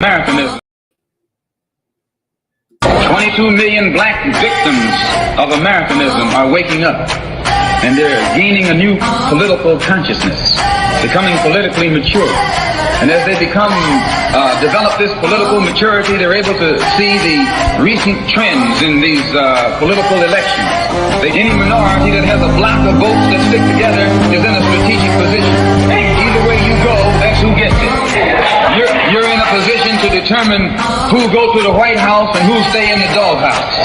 Americanism. 22 million black victims of Americanism are waking up, and they're gaining a new political consciousness, becoming politically mature. And as they develop this political maturity, they're able to see the recent trends in these political elections. Any minority that has a block of votes that stick together is in a strategic position. Either way you go, that's who gets it. You're in a position to determine who go to the White House and who stay in the doghouse.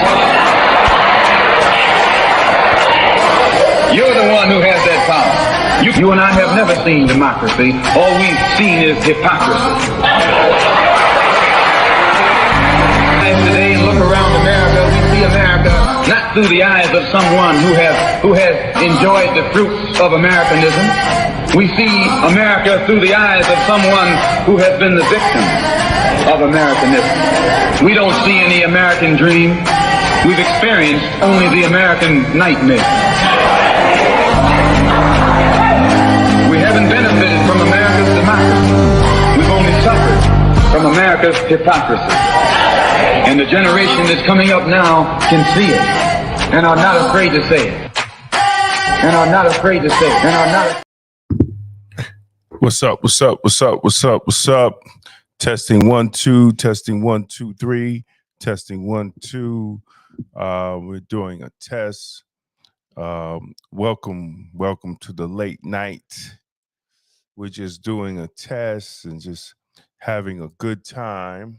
You're the one who has that power. You and I have never seen democracy. All we've seen is hypocrisy. Today, and look around America, we see America not through the eyes of someone who has enjoyed the fruits of Americanism. We see America through the eyes of someone who has been the victim of Americanism. We don't see any American dream. We've experienced only the American nightmare. We haven't benefited from America's democracy. We've only suffered from America's hypocrisy. And the generation that's coming up now can see it and are not afraid to say it. And are not afraid to say it. And are not. What's up? What's up? What's up? What's up? What's up? Testing 1 2, testing 1 2 3, testing 1 2. We're doing a test. Welcome to the late night. We're just doing a test and just having a good time.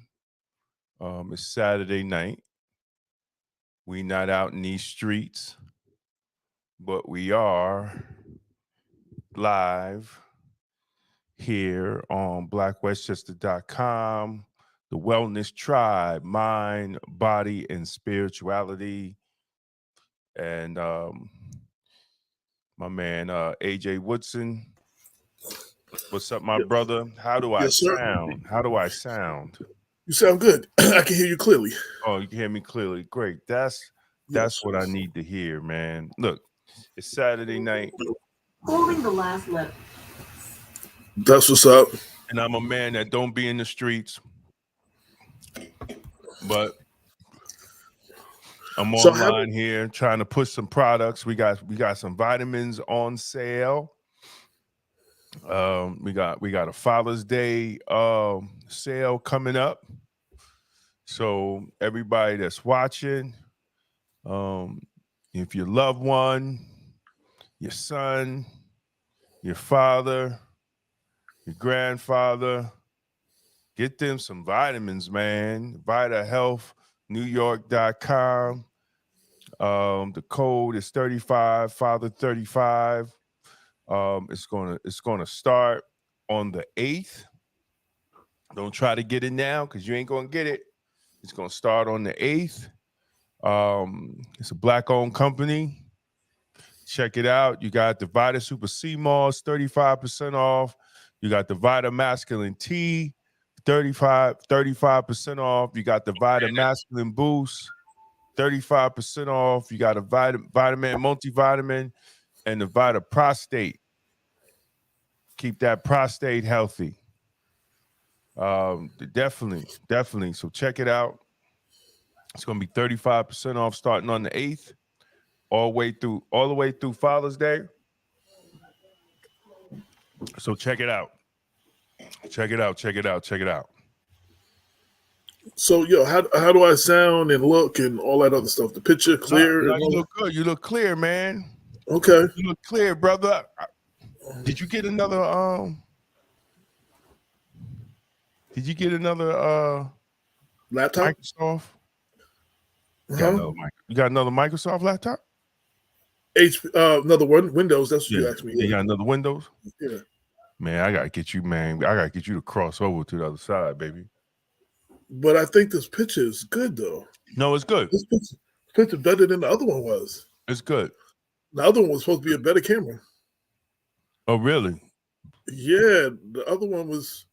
It's Saturday night. We're not out in these streets, but we are live here on blackwestchester.com, the Wellness Tribe, mind, body, and spirituality. And my man AJ Woodson. What's up, my brother? How do I sound? How do I sound? You sound good. I can hear you clearly. Oh, you can hear me clearly. Great. That's what I need to hear, man. Look, it's Saturday night. Holding the last letter. That's what's up. And I'm a man that don't be in the streets, but I'm online here trying to push some products. We got some vitamins on sale. We got a Father's Day sale coming up. So everybody that's watching, if your loved one, your son, your father, your grandfather, get them some vitamins, man. VitaHealthNewYork.com. The code is 35, Father 35. It's gonna start on the 8th. Don't try to get it now because you ain't gonna get it. It's gonna start on the 8th. It's a black-owned company. Check it out. You got the Vita Super Sea Moss, 35% off. You got the Vita Masculine Tea, 35% off. You got the Vita Masculine Boost, 35% off. You got a vitamin multivitamin and the Vita Prostate. Keep that prostate healthy. Definitely. So check it out. It's gonna be 35% off starting on the 8th, all the way through Father's Day. So check it out. Check it out. So, how do I sound and look and all that other stuff? The picture clear? No, you look good. You look clear, man. Okay. You look clear, brother. Did you get another laptop? Microsoft? You got another Microsoft laptop? Another one, Windows. That's what you asked me. You got another Windows? Yeah. Man, I gotta get you to cross over to the other side, baby. But I think this picture is good, though. No, it's good. This picture better than the other one was. It's good. The other one was supposed to be a better camera. Oh, really? Yeah, the other one was.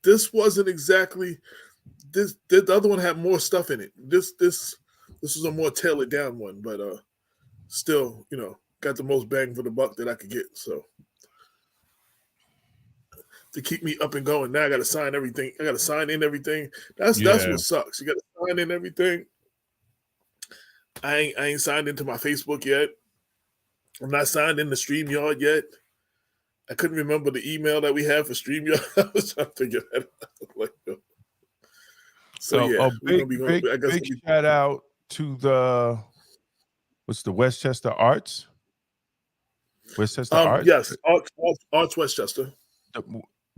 This wasn't exactly. The other one had more stuff in it. This was a more tailored down one, but still, got the most bang for the buck that I could get. So to keep me up and going. Now I got to sign everything. I got to sign in everything. That's Yeah. what sucks. You got to sign in everything. I ain't signed into my Facebook yet. I'm not signed in the StreamYard yet. I couldn't remember the email that we have for StreamYard. I was trying to figure that out. Like, so yeah, we're gonna be going. I guess big shout out to the Westchester Arts. Westchester Arts. Yes, Arts Westchester.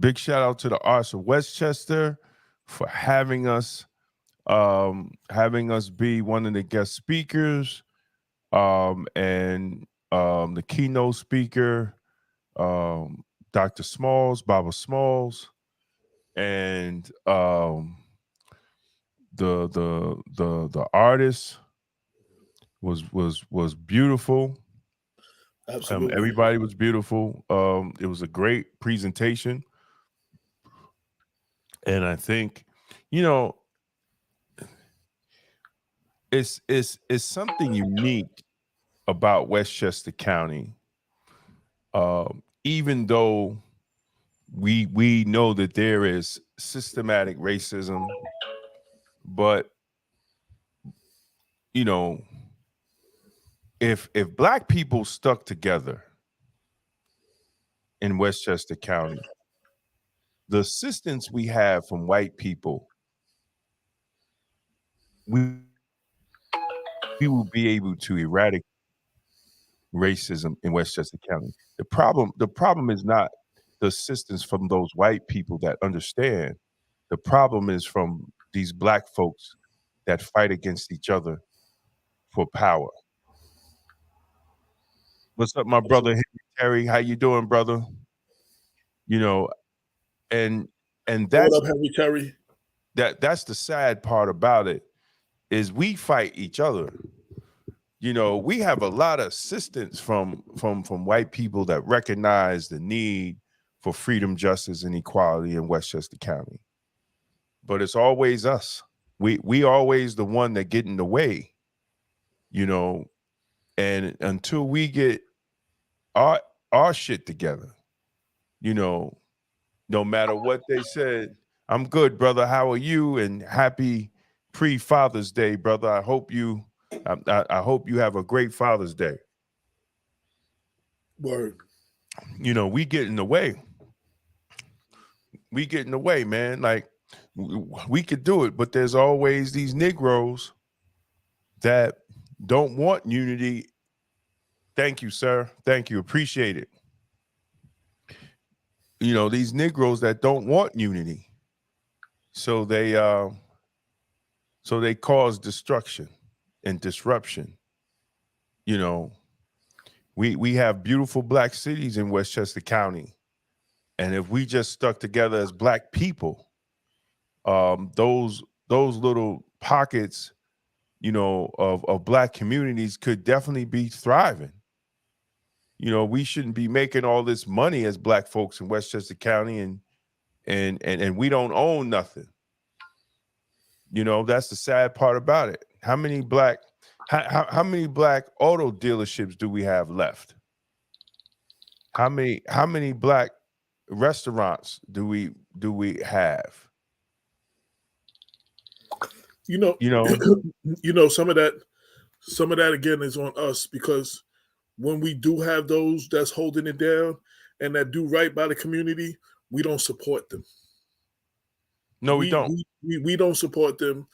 Big shout out to the Arts of Westchester for having us be one of the guest speakers, and the keynote speaker, Dr. Smalls, Baba Smalls, and the artist was beautiful. Absolutely. Everybody was beautiful. It was a great presentation. And I think, it's something unique about Westchester County. Even though we know that there is systematic racism, but if Black people stuck together in Westchester County, the assistance we have from white people, we will be able to eradicate racism in Westchester County. The problem is not the assistance from those white people that understand. The problem is from these Black folks that fight against each other for power. What's up, my brother Henry Terry? How you doing, brother? And that's what up, Henry Terry? That's the sad part about it, is we fight each other. We have a lot of assistance from white people that recognize the need for freedom, justice, and equality in Westchester County. But it's always us. We always the one that get in the way, and until we get our shit together, no matter what they said, I'm good, brother. How are you? And happy pre-Father's Day, brother. I hope you have a great Father's Day. Word. We get in the way. We get in the way, man. Like, we could do it, but there's always these Negroes that don't want unity. Thank you, sir. Thank you. Appreciate it. These Negroes that don't want unity. So they cause destruction and disruption. We have beautiful Black cities in Westchester County. And if we just stuck together as Black people, those little pockets, of Black communities could definitely be thriving. We shouldn't be making all this money as Black folks in Westchester County and we don't own nothing. That's the sad part about it. How many Black auto dealerships do we have left? How many Black restaurants do we have? Some of that again is on us, because when we do have those that's holding it down and that do right by the community, we don't support them. No, we don't. We don't support them.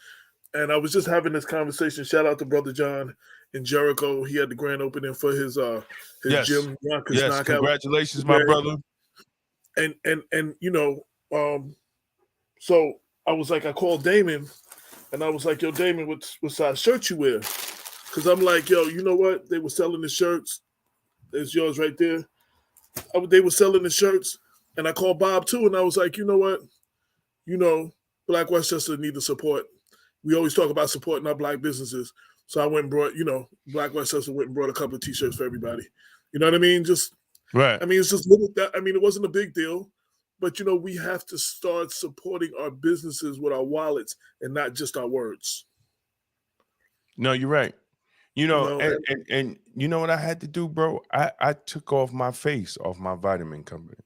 And I was just having this conversation. Shout out to Brother John in Jericho. He had the grand opening for his gym. Yes, congratulations, my brother. And so I was like, I called Damon, and I was like, yo, Damon, what size shirt you wear? Because I'm like, yo, you know what? They were selling the shirts. There's yours right there. They were selling the shirts, and I called Bob too, and I was like, you know what? Black Westchester need the support. We always talk about supporting our Black businesses. So I went and brought, Black Westchester went and brought a couple of T-shirts for everybody. You know what I mean? Just right. I mean, it's just little that. I mean, it wasn't a big deal, but we have to start supporting our businesses with our wallets and not just our words. No, you're right. And you know what I had to do, bro? I took off my face off my vitamin company,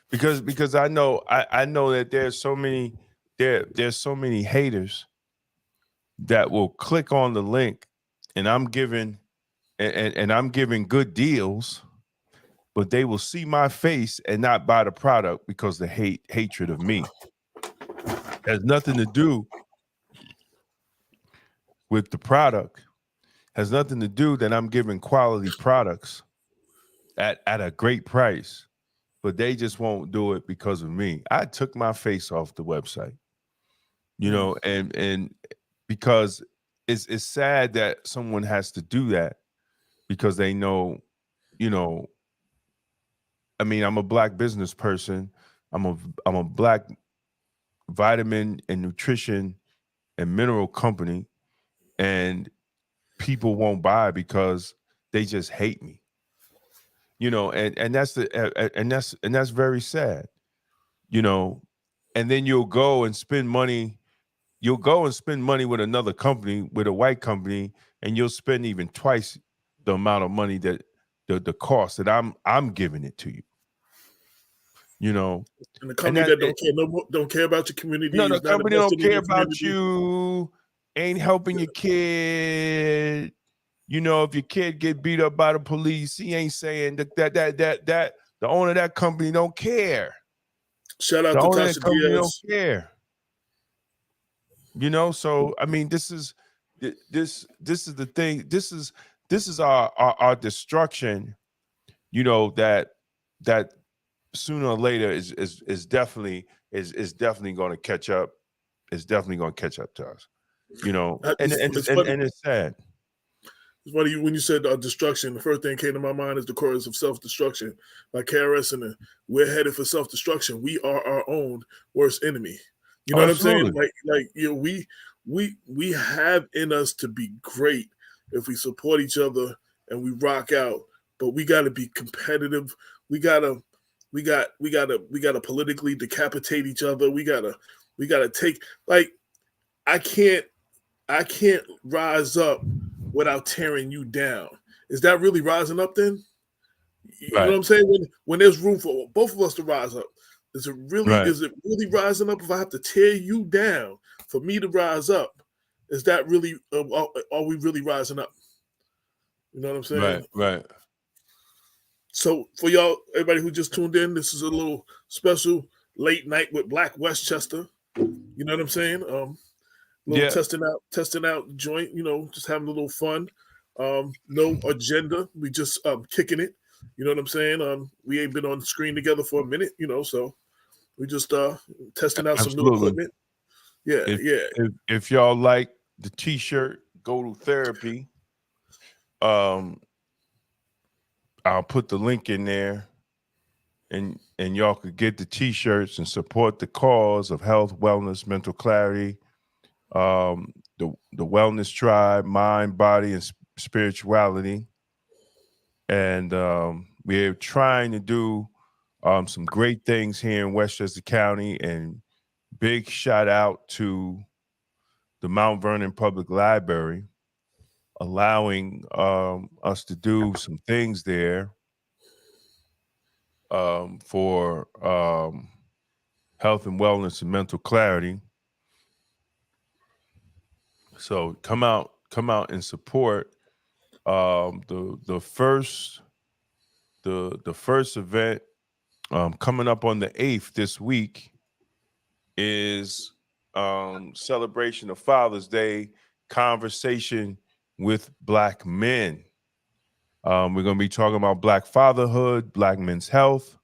because I know that there's so many there's so many haters that will click on the link, and I'm giving and I'm giving good deals, but they will see my face and not buy the product because the hatred of me has nothing to do with the product, has nothing to do that I'm giving quality products at a great price, but they just won't do it because of me. I took my face off the website, you know, and because it's sad that someone has to do that because they know, you know, I mean, I'm a Black business person. I'm a Black vitamin and nutrition and mineral company, and people won't buy because they just hate me, you know, and that's and that's very sad, you know. And then you'll go and spend money with another company, with a white company, and you'll spend even twice the amount of money that the cost that I'm giving it to you, you know. And the And company that that don't care about your community no, the is not company invested don't in care your about community. you, ain't helping your kid. You know, if your kid get beat up by the police, he ain't saying that the owner of that company don't care. Shout out The to owner of Tasha that company don't Diaz. care. You know, so I mean, this is the thing. This is our destruction. You know, that sooner or later is definitely going to catch up. It's definitely going to catch up to us. You know, and It's funny. it's sad. It's funny when you said destruction. The first thing that came to my mind is the chorus of "Self-Destruction" by KRS, and we're headed for self-destruction. We are our own worst enemy. You know what I'm saying? Like you know, we have in us to be great if we support each other and we rock out. But we got to be competitive. We gotta politically decapitate each other. We gotta take like I can't rise up without tearing you down. Is that really rising up then? You know what I'm saying? When there's room for both of us to rise up, is it really rising up if I have to tear you down for me to rise up? Is that really are we really rising up? You know what I'm saying? Right. So for y'all, everybody who just tuned in, this is a little special late night with Black Westchester. You know what I'm saying? Testing out joint, you know, just having a little fun. No agenda. We just kicking it. You know what I'm saying? We ain't been on the screen together for a minute, you know, so we just testing out some new equipment. Yeah, If y'all like the t-shirt, Go to Therapy. I'll put the link in there, and y'all could get the t-shirts and support the cause of health, wellness, mental clarity. The Wellness Tribe, mind, body, and spirituality, and we're trying to do some great things here in Westchester County. And big shout out to the Mount Vernon Public Library allowing us to do some things there for health and wellness and mental clarity. So come out and support. The first event coming up on the 8th this week is celebration of Father's Day, conversation with Black men. We're going to be talking about Black fatherhood, Black men's health,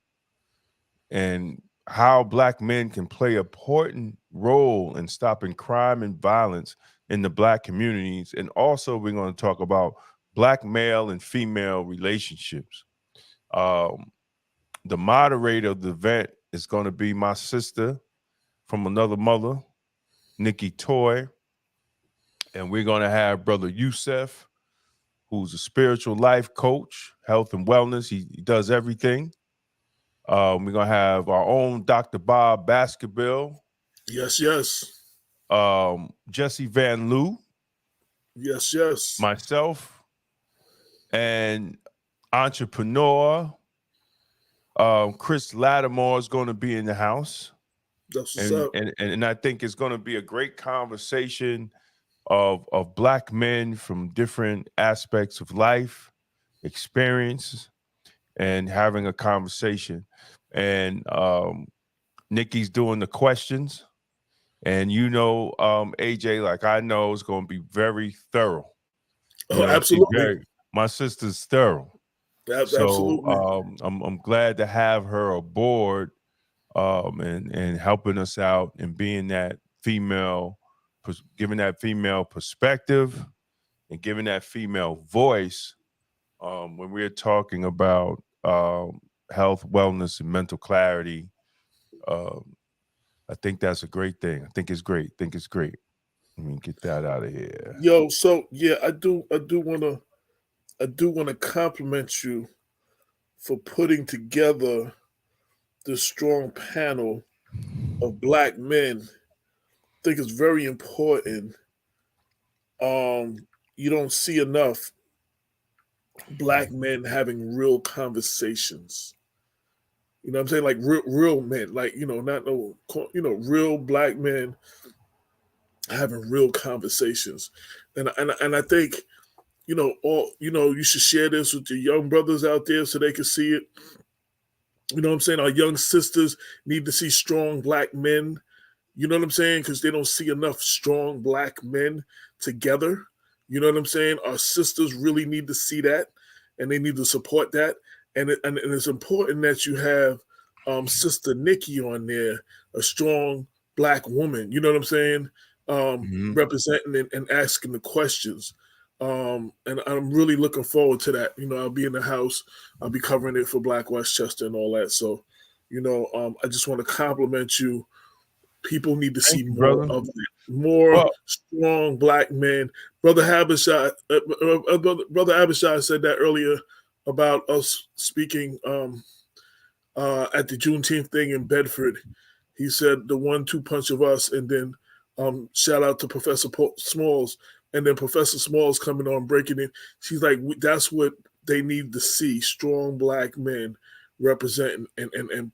and how Black men can play an important role in stopping crime and violence in the Black communities. And also we're going to talk about Black male and female relationships. The moderator of the event is going to be my sister from another mother, Nikki Toy. And we're going to have Brother Youssef, who's a spiritual life coach, health and wellness. He does everything. We're going to have our own Dr. Bob Baskerville. Yes. Jesse Van Loo. Yes. Myself, and entrepreneur, Chris Lattimore is going to be in the house. That's what's up. And I think it's going to be a great conversation of Black men from different aspects of life, experience, and having a conversation. And Nikki's doing the questions. And AJ, like I know, is going to be very thorough. Absolutely. My sister's thorough. Absolutely. So I'm glad to have her aboard and helping us out and being that female, giving that female perspective and giving that female voice when we're talking about health, wellness, and mental clarity. I think that's a great thing. I think it's great. Let me get that out of here. Yo, so yeah, I do wanna compliment you for putting together this strong panel of Black men. I think it's very important. You don't see enough Black men having real conversations. You know what I'm saying? Like real men, like, not no, real Black men having real conversations. And I think, you should share this with your young brothers out there so they can see it. You know what I'm saying? Our young sisters need to see strong Black men. You know what I'm saying? Because they don't see enough strong Black men together. You know what I'm saying? Our sisters really need to see that, and they need to support that. And it's important that you have Sister Nikki on there, a strong Black woman. You know what I'm saying? Representing and asking the questions. And I'm really looking forward to that. I'll be in the house. I'll be covering it for Black Westchester and all that. So, I just want to compliment you. People need to see more of that. More strong Black men. Brother Abishai said that earlier about us speaking at the Juneteenth thing in Bedford. He said the 1-2 punch of us, and then shout out to Professor Smalls, and then Professor Smalls coming on breaking it. She's like, that's what they need to see: strong Black men representing and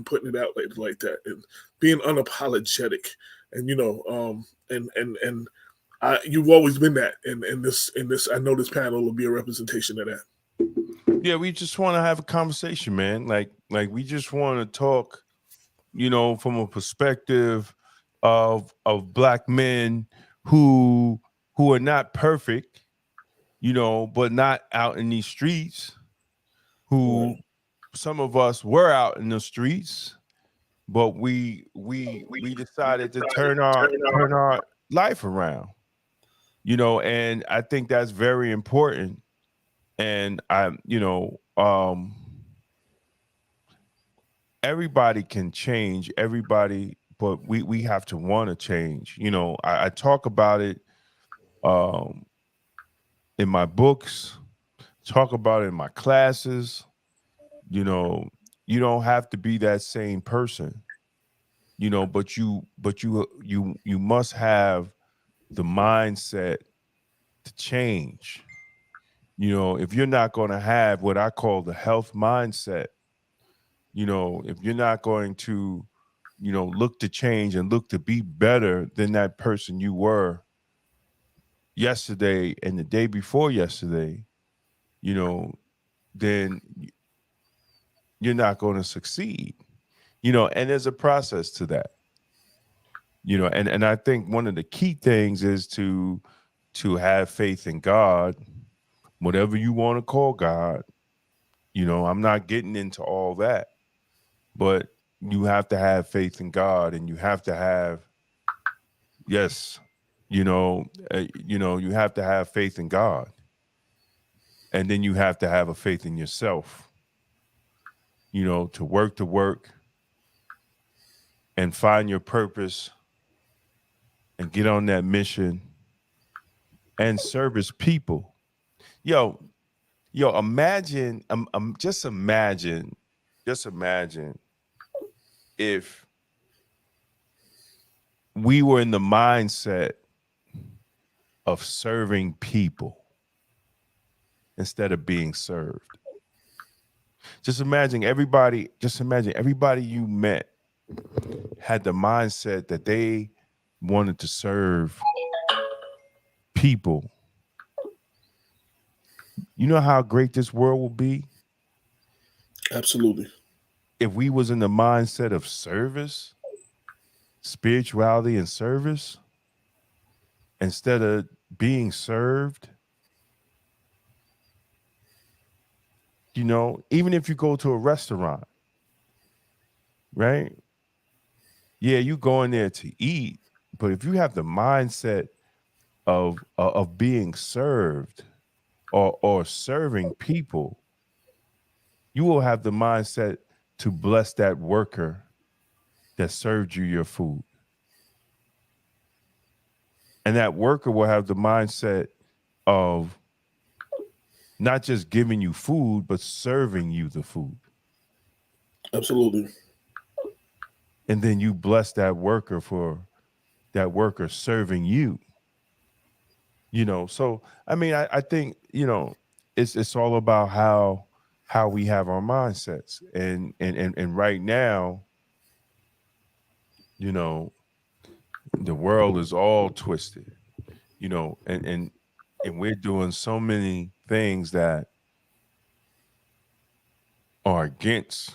putting it out like that, and being unapologetic. And you've always been that. And this I know this panel will be a representation of that. Yeah, we just want to have a conversation, man. Like we just want to talk, from a perspective of Black men who are not perfect, but not out in these streets. Who some of us were out in the streets, but we decided to turn our life around. And I think that's very important. And everybody can change, but we have to want to change. I talk about it in my books, talk about it in my classes. You don't have to be that same person, but you must have the mindset to change. If you're not going to have what I call the health mindset, if you're not going to, look to change and look to be better than that person you were yesterday and the day before yesterday, then you're not going to succeed, and there's a process to that, and I think one of the key things is to have faith in God, whatever you want to call God. I'm not getting into all that, but you have to have faith in God, and you have to have, you have to have faith in God, and then you have to have a faith in yourself, to work and find your purpose and get on that mission and service people. Yo, imagine, just imagine if we were in the mindset of serving people instead of being served. Just imagine everybody you met had the mindset that they wanted to serve people. You know how great this world will be Absolutely. if we was in the mindset of service, spirituality and service instead of being served. You know, even if you go to a restaurant, right? Yeah, you go in there to eat, but if you have the mindset of being served or serving people, you will have the mindset to bless that worker that served you your food. And that worker will have the mindset of not just giving you food, but serving you the food. Absolutely. And then you bless that worker for that worker serving you. You know, so I mean, I think, you know, it's all about how we have our mindsets. And right now, you know, the world is all twisted, you know, and we're doing so many things that are against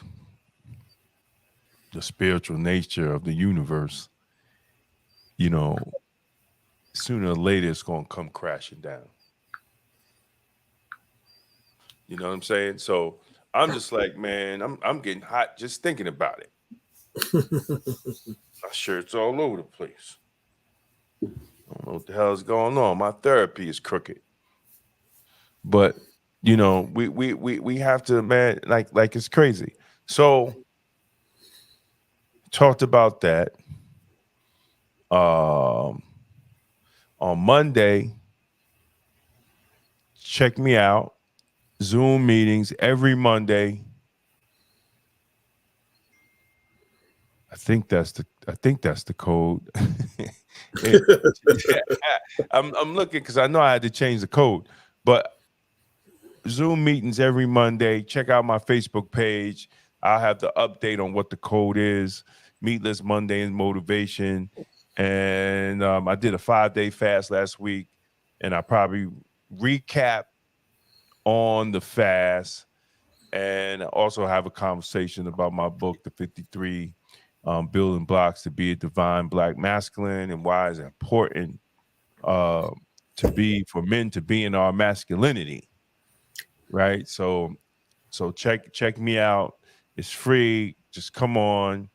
the spiritual nature of the universe. You know, sooner or later it's going to come crashing down. You know what I'm saying? So I'm just like, man, I'm getting hot just thinking about it. My shirt's all over the place. I don't know what the hell is going on. My therapy is crooked. But you know, we have to, man, like it's crazy. So talked about that. On Monday, check me out. Zoom meetings every Monday. I think that's the code. I'm looking because I know I had to change the code, but Zoom meetings every Monday. Check out my Facebook page. I'll have the update on what the code is. Meatless Monday and motivation. And I did a 5-day fast last week, and I probably recap on the fast, and also have a conversation about my book, The 53 Building Blocks to Be a Divine Black Masculine, and why it's important for men to be in our masculinity, right? So check me out. It's free. Just come on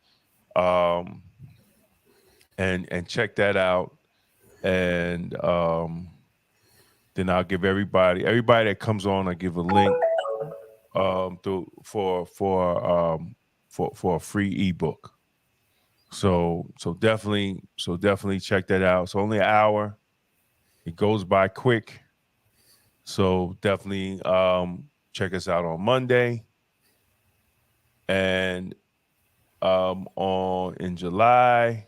and check that out. And then I'll give everybody that comes on, I give a link for a free ebook. So definitely check that out. It's only an hour. It goes by quick. So definitely check us out on Monday. And in July,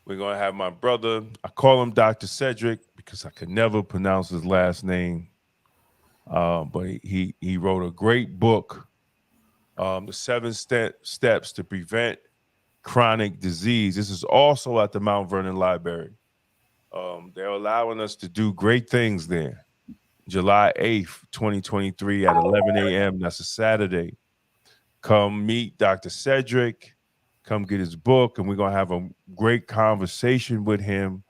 we're gonna have my brother. I call him Dr. Cedric because I could never pronounce his last name. But he wrote a great book, The 7 Steps to Prevent Chronic Disease. This is also at the Mount Vernon Library. They're allowing us to do great things there. July 8th, 2023 at 11 a.m. That's a Saturday. Come meet Dr. Cedric. Come get his book, and we're going to have a great conversation with him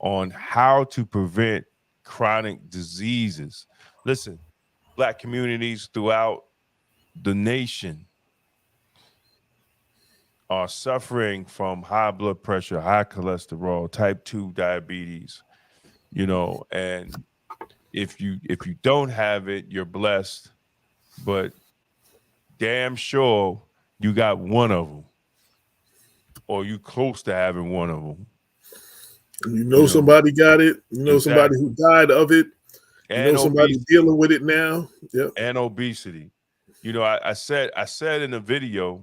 on how to prevent chronic diseases. Listen, Black communities throughout the nation are suffering from high blood pressure, high cholesterol, type 2 diabetes, you know, and if you don't have it, you're blessed, but damn sure you got one of them, or you close to having one of them. You know somebody got it. You know somebody who died of it. You know somebody dealing with it now. Yep. And obesity. You know, I said in the video,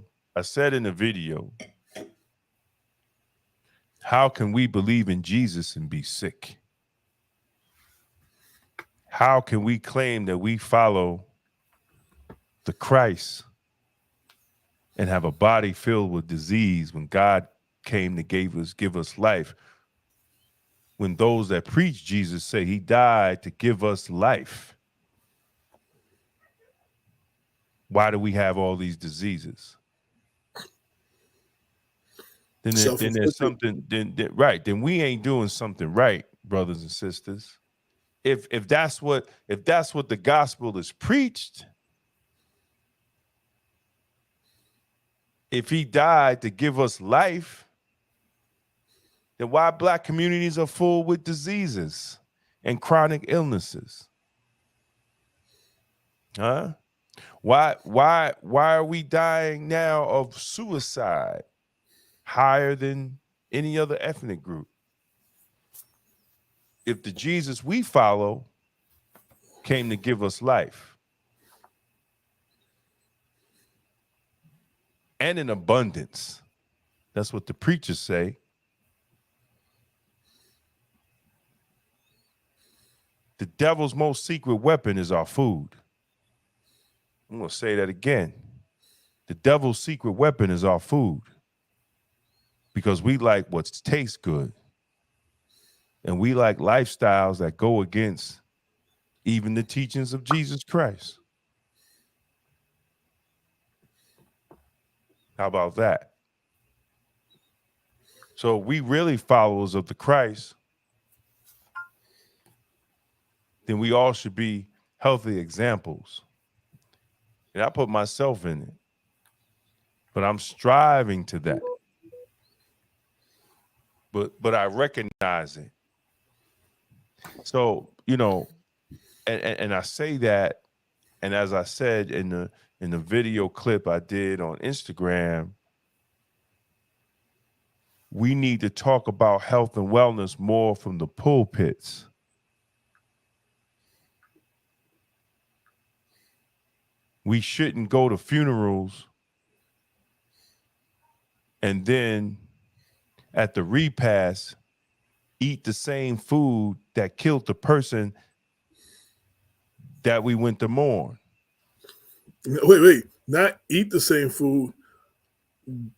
how can we believe in Jesus and be sick? how can we claim that we follow the Christ and have a body filled with disease when God came to give us life? When those that preach Jesus say he died to give us life. Why do we have all these diseases? Then there's something, then we ain't doing something right, brothers and sisters. If that's what the gospel is preached, if he died to give us life, then why Black communities are full with diseases and chronic illnesses? Huh? Why are we dying now of suicide higher than any other ethnic group? If the Jesus we follow came to give us life and in abundance, that's what the preachers say. The devil's most secret weapon is our food. I'm going to say that again. The devil's secret weapon is our food, because we like what tastes good. And we like lifestyles that go against even the teachings of Jesus Christ. How about that? So we really followers of the Christ, then we all should be healthy examples. And I put myself in it, but I'm striving to that. But I recognize it. So, you know, and I say that, and as I said in the video clip I did on Instagram, we need to talk about health and wellness more from the pulpits. We shouldn't go to funerals and then at the repast eat the same food that killed the person that we went to mourn. Wait. Not eat the same food,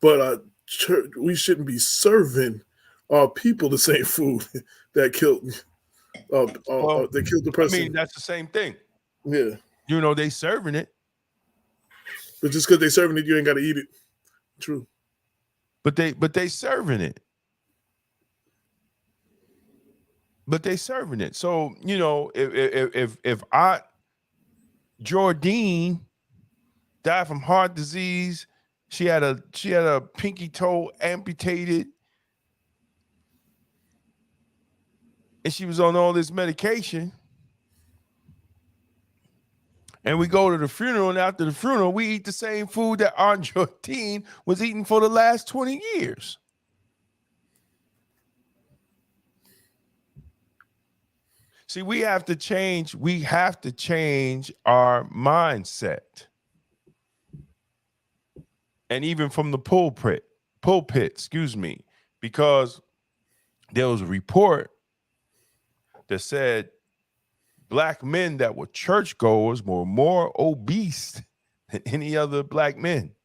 but we shouldn't be serving our people the same food that killed the person. I mean, that's the same thing. Yeah. You know, they serving it. But just because they serving it, you ain't got to eat it. True. But they serving it. But they serving it. So, you know, if Aunt Jordine died from heart disease, she had a pinky toe amputated, and she was on all this medication. And we go to the funeral, and after the funeral, we eat the same food that Aunt Jordine was eating for the last 20 years. See, we have to change our mindset. And even from the pulpit, because there was a report that said Black men that were churchgoers were more obese than any other Black men.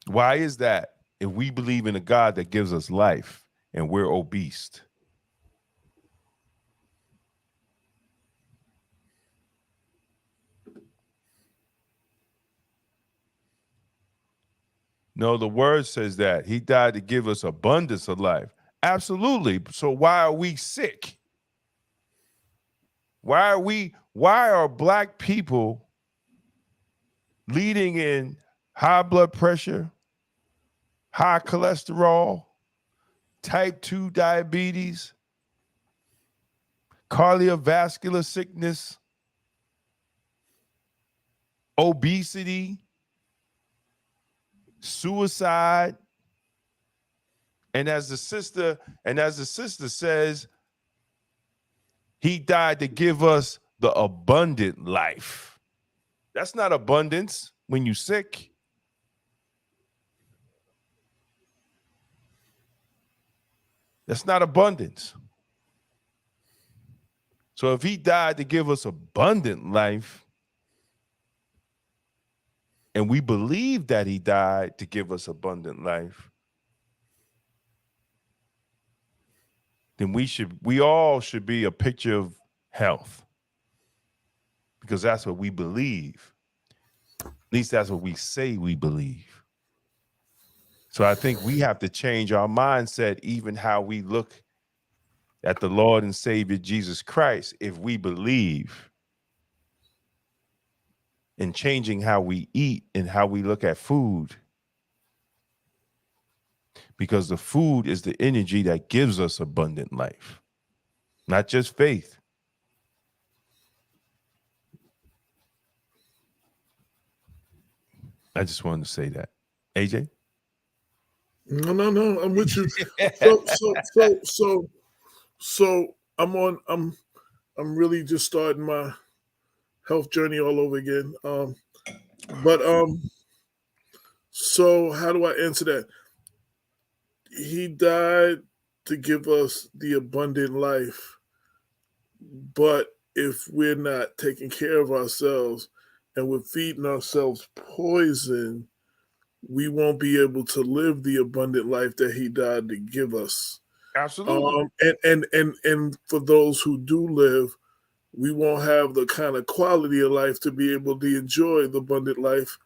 Why is that? If we believe in a God that gives us life and we're obese. No, the word says that he died to give us abundance of life. Absolutely. So why are we sick? Why are Black people leading in high blood pressure, high cholesterol, type 2 diabetes, cardiovascular sickness, obesity, suicide? And as the sister says, he died to give us the abundant life. That's not abundance when you're sick. That's not abundance. So if he died to give us abundant life, and we believe that he died to give us abundant life, then we all should be a picture of health, because that's what we believe. At least that's what we say we believe. So I think we have to change our mindset, even how we look at the Lord and Savior Jesus Christ, if we believe, in changing how we eat and how we look at food. Because the food is the energy that gives us abundant life, not just faith. I just wanted to say that. AJ? No, I'm with you. So I'm really just starting my health journey all over again. So how do I answer that? He died to give us the abundant life, but if we're not taking care of ourselves and we're feeding ourselves poison, we won't be able to live the abundant life that he died to give us. Absolutely. And for those who do live, we won't have the kind of quality of life to be able to enjoy the abundant life,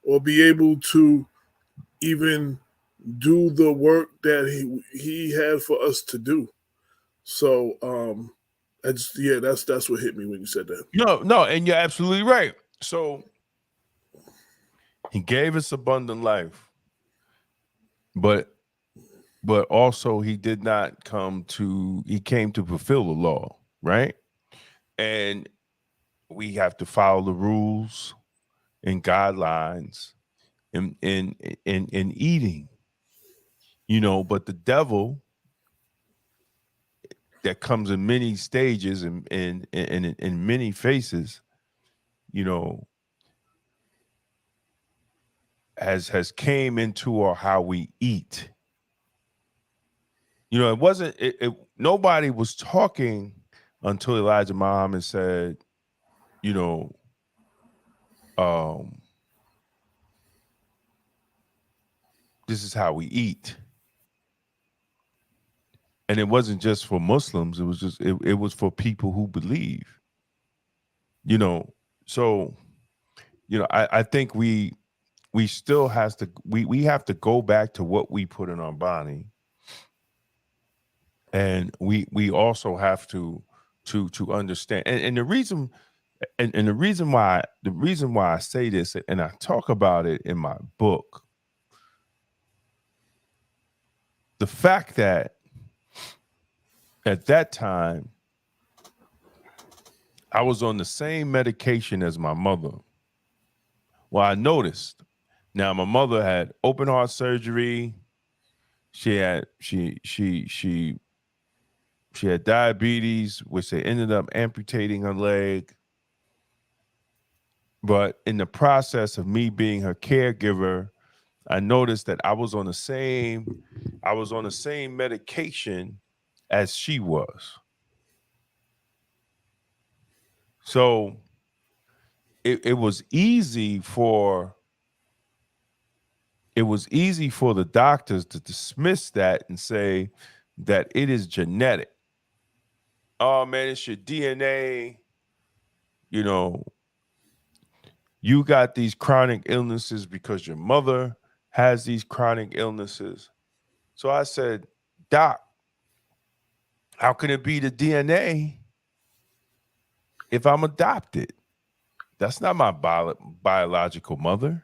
or be able to even do the work that he had for us to do. So that's what hit me when you said that. No, and you're absolutely right. So he gave us abundant life, but also he did not he came to fulfill the law, right? And we have to follow the rules and guidelines in eating, but the devil, that comes in many stages and in many faces, has came into how we eat. It wasn't, nobody was talking until Elijah Muhammad said, this is how we eat. And it wasn't just for Muslims. It was just, it was for people who believe, so, I think we still have to go back to what we put in our body. And we also have to understand, and the reason, and the reason why I say this, and I talk about it in my book, the fact that at that time I was on the same medication as my mother. Well, I noticed. Now, my mother had open heart surgery. She had diabetes, which they ended up amputating her leg. But in the process of me being her caregiver, I noticed that I was on the same medication as she was. So it was easy for the doctors to dismiss that and say that it is genetic. Oh man, it's your DNA. You got these chronic illnesses because your mother has these chronic illnesses. So I said, Doc, how can it be the DNA if I'm adopted? That's not my biological mother.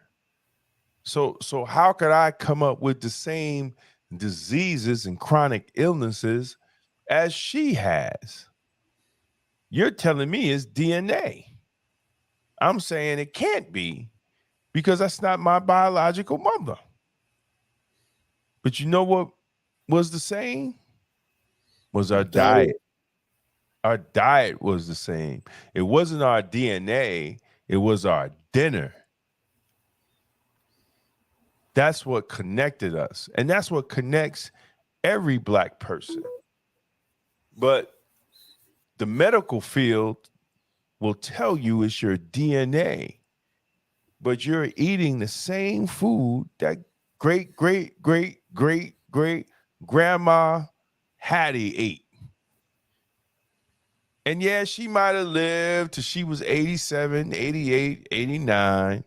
So how could I come up with the same diseases and chronic illnesses as she has? You're telling me it's DNA. I'm saying it can't be, because that's not my biological mother. But you know what was the same? Was our diet. Our diet was the same. It wasn't our DNA. It was our dinner. That's what connected us. And that's what connects every black person. But the medical field will tell you it's your DNA, but you're eating the same food that great grandma Hattie ate. And yeah, she might have lived till she was 87, 88, 89,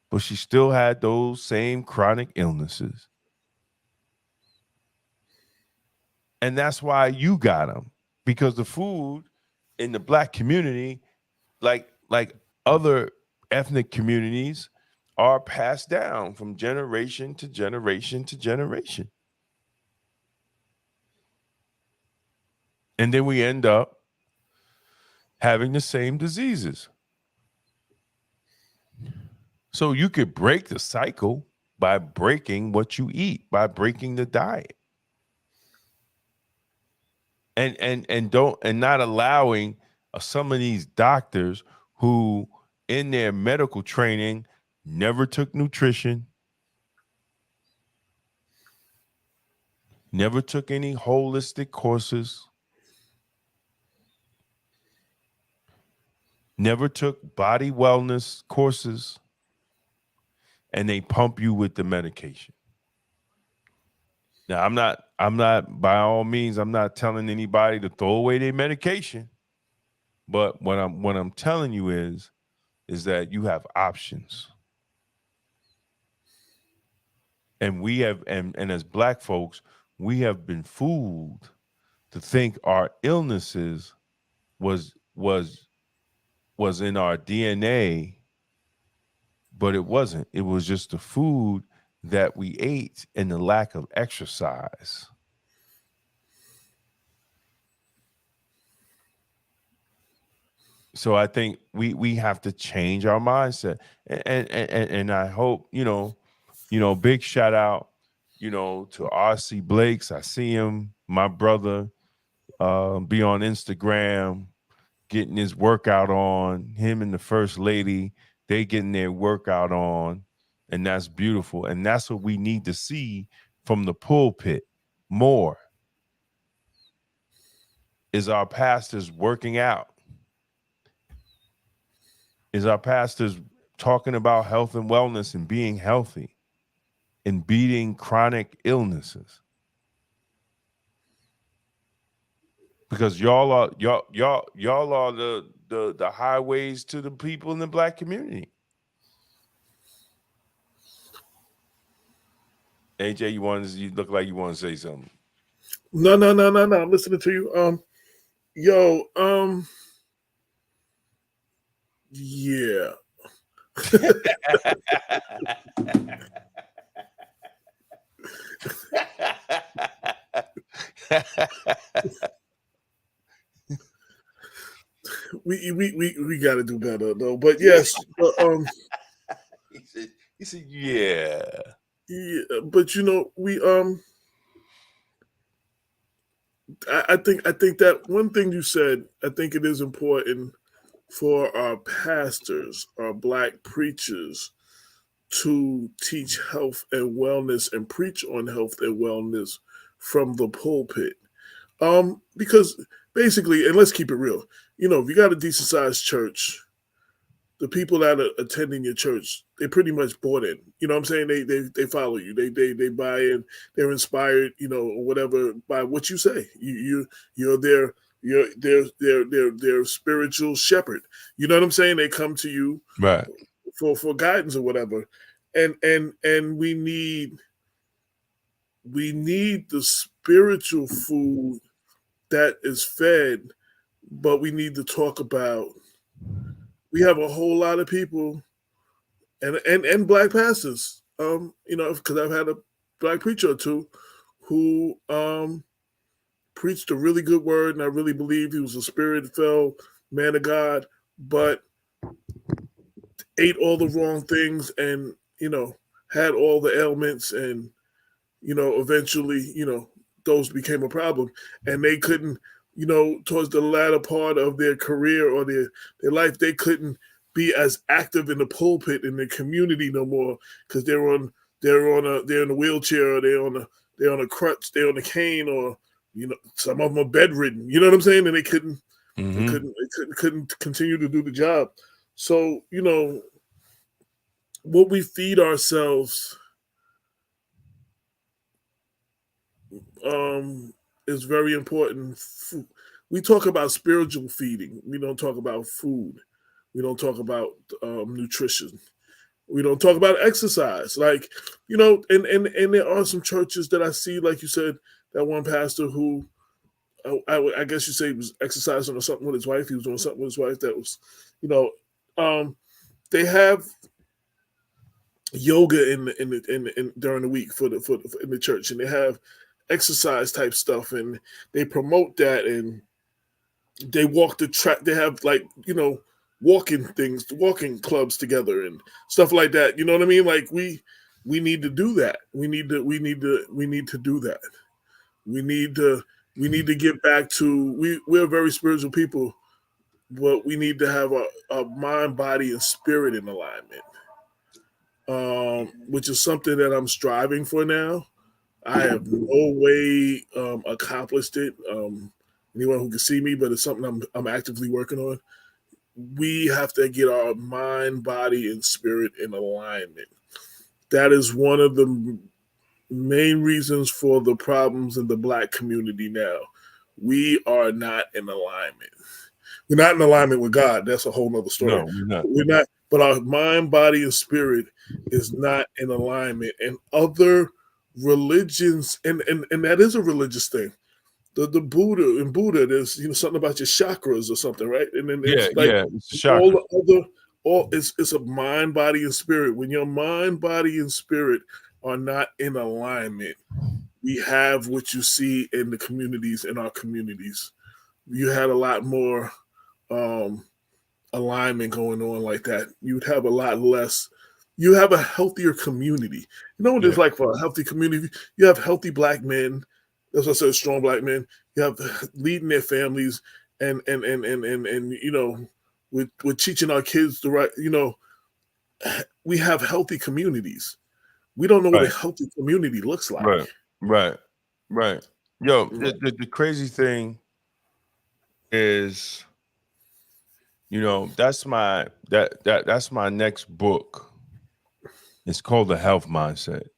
but she still had those same chronic illnesses. And that's why you got them, because the food in the black community, like other ethnic communities, are passed down from generation to generation to generation. And then we end up having the same diseases. So you could break the cycle by breaking what you eat, by breaking the diet. And not allowing some of these doctors who in their medical training never took nutrition, never took any holistic courses, never took body wellness courses, and they pump you with the medication. Now, I'm not by all means, I'm not telling anybody to throw away their medication. But what I'm telling you is that you have options. And we have, and as black folks, we have been fooled to think our illnesses was in our DNA, but it wasn't. It was just the food that we ate and the lack of exercise. So I think we have to change our mindset, and I hope, big shout out, to R.C. Blakes. I see him, my brother, be on Instagram, getting his workout on. Him and the First Lady, they getting their workout on, and that's beautiful. And that's what we need to see from the pulpit more, is our pastors working out. Is our pastors talking about health and wellness and being healthy and beating chronic illnesses? Because y'all are the highways to the people in the black community. AJ, you look like you want to say something. No. I'm listening to you. Yeah. we got to do better though. But yes, he said, yeah. But I think that one thing you said, I think it is important for our pastors, our black preachers, to teach health and wellness and preach on health and wellness from the pulpit. Because basically, and let's keep it real, if you got a decent sized church, the people that are attending your church, they pretty much bought in. You know what I'm saying? They follow you. They buy in. They're inspired, or whatever, by what you say. You're their spiritual shepherd. You know what I'm saying? They come to you right for guidance or whatever. And we need the spiritual food that is fed, but we need to talk about. We have a whole lot of people and black pastors, because I've had a black preacher or two who preached a really good word, and I really believe he was a spirit-filled man of God, but ate all the wrong things and, had all the ailments, and, eventually, those became a problem, and they couldn't, towards the latter part of their career or their life, they couldn't be as active in the pulpit in the community no more, because they're in a wheelchair, or they're on they're on a crutch, they're on a cane, or some of them are bedridden. You know what I'm saying? And they couldn't continue to do the job. So what we feed ourselves is very important. We talk about spiritual feeding. We don't talk about food. We don't talk about nutrition. We don't talk about exercise. Like, and there are some churches that I see, like you said, that one pastor who, I guess you say, was exercising or something with his wife. He was doing something with his wife that was, they have yoga in during the week for in the church, and they have exercise type stuff, and they promote that, and they walk the track. They have walking clubs together and stuff like that. You know what I mean? Like we need to do that. We need to do that. We need to get back to we're very spiritual people, but we need to have a mind, body, and spirit in alignment. Which is something that I'm striving for now. I have no way accomplished it. Anyone who can see me, but it's something I'm actively working on. We have to get our mind, body, and spirit in alignment. That is one of the main reasons for the problems in the Black community now. We are not in alignment. We're not in alignment with God. That's a whole nother story. No, we're not. We're not. But our mind, body, and spirit is not in alignment. And other religions, and that is a religious thing. The Buddha, there's something about your chakras or something, right? And then it's chakra. all the other, it's a mind, body, and spirit. When your mind, body, and spirit are not in alignment, we have what you see in the communities, in our communities. You had a lot more alignment going on like that. You'd have a lot less. You have a healthier community. You know what it's like for a healthy community? You have healthy Black men. That's what I said, strong Black men. You have leading their families, and we're teaching our kids the right. We have healthy communities. We don't know what a healthy community looks like. Right. Yo, the crazy thing is, that's my next book. It's called The Health Mindset,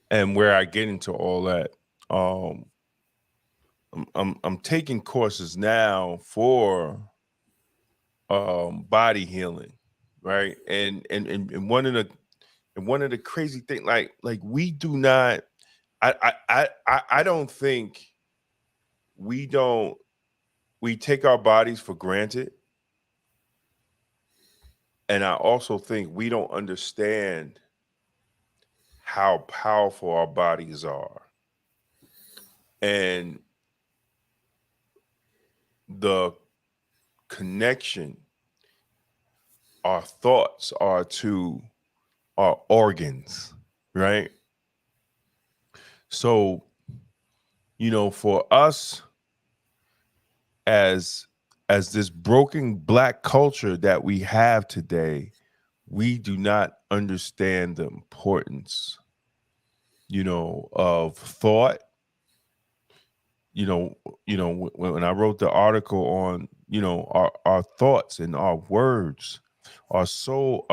and where I get into all that. I'm taking courses now for body healing, right? And one of the crazy things, like we do not. I don't think we take our bodies for granted. And I also think we don't understand how powerful our bodies are. And the connection our thoughts are to our organs, right? So, for us as this broken Black culture that we have today, we do not understand the importance, of thought. When I wrote the article on, our thoughts and our words are so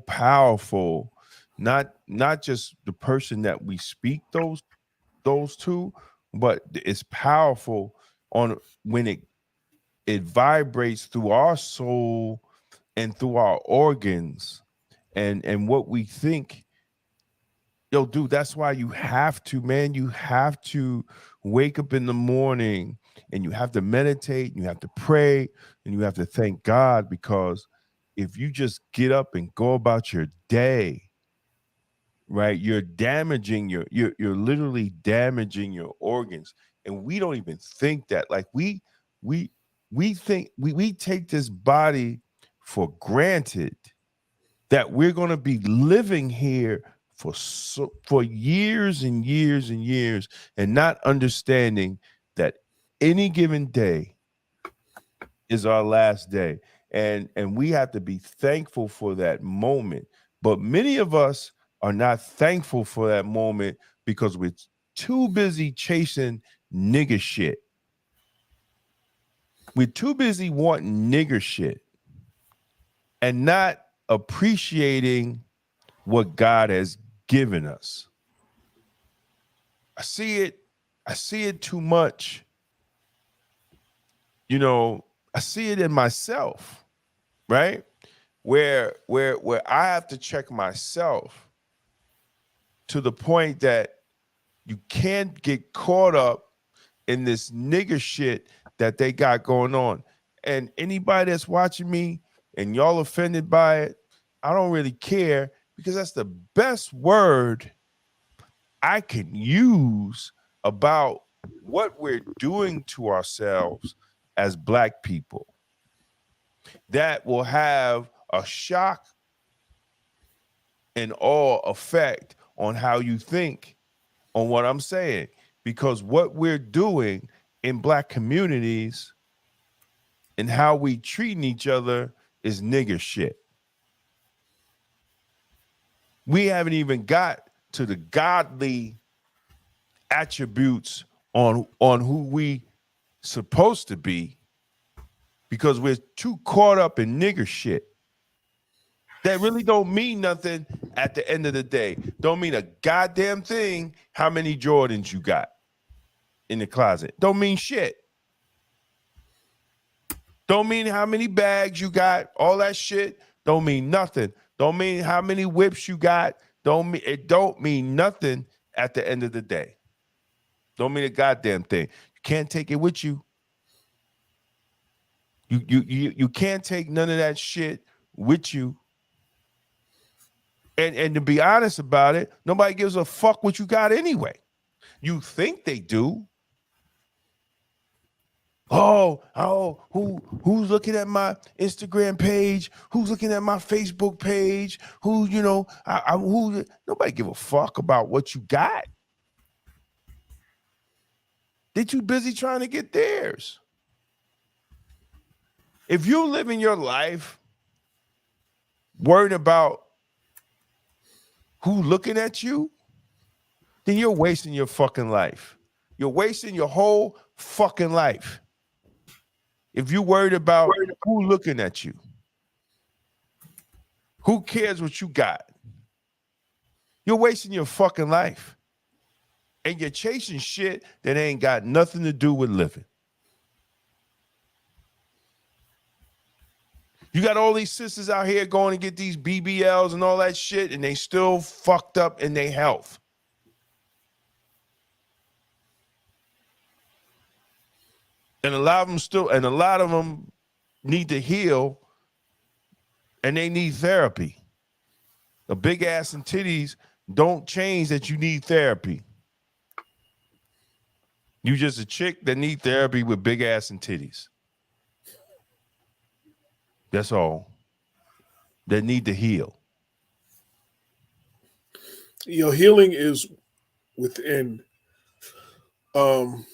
powerful, not just the person that we speak those to, but it's powerful on when it vibrates through our soul and through our organs and what we think. Yo, dude, that's why you have to wake up in the morning and you have to meditate, you have to pray, and you have to thank God, because if you just get up and go about your day, right, you're literally damaging your organs. And we don't even think that. Like we think we take this body for granted, that we're going to be living here for years and years and years, and not understanding that any given day is our last day. And we have to be thankful for that moment. But many of us are not thankful for that moment because too busy chasing nigger shit. We're too busy wanting nigger shit and not appreciating what God has given us. I see it too much. You know, I see it in myself, right? Where I have to check myself to the point that you can't get caught up in this nigger shit that they got going on. And anybody that's watching me and y'all offended by it, I don't really care, because that's the best word I can use about what we're doing to ourselves as Black people. That will have a shock and awe effect on how you think on what I'm saying, because what we're doing in Black communities and how we treating each other is nigger shit. We haven't even got to the godly attributes on who we supposed to be, because we're too caught up in nigger shit that really don't mean nothing at the end of the day. Don't mean a goddamn thing how many Jordans you got in the closet. Don't mean shit. Don't mean how many bags you got. All that shit don't mean nothing. Don't mean how many whips you got. It don't mean nothing at the end of the day. Don't mean a goddamn thing. You can't take it with you. You can't take none of that shit with you. And to be honest about it, nobody gives a fuck what you got anyway. You think they do. Who's looking at my Instagram page? Who's looking at my Facebook page? Who nobody give a fuck about what you got. They're too busy trying to get theirs. If you're living your life worried about who looking at you, then you're wasting your fucking life. You're wasting your whole fucking life. If you're worried about who looking at you, who cares what you got? You're wasting your fucking life. And you're chasing shit that ain't got nothing to do with living. You got all these sisters out here going to get these BBLs and all that shit, and they still fucked up in their health. And a lot of them need to heal, and they need therapy. A big ass and titties don't change that you need therapy. You just a chick that need therapy with big ass and titties. That's all. That need to heal. Healing is within. And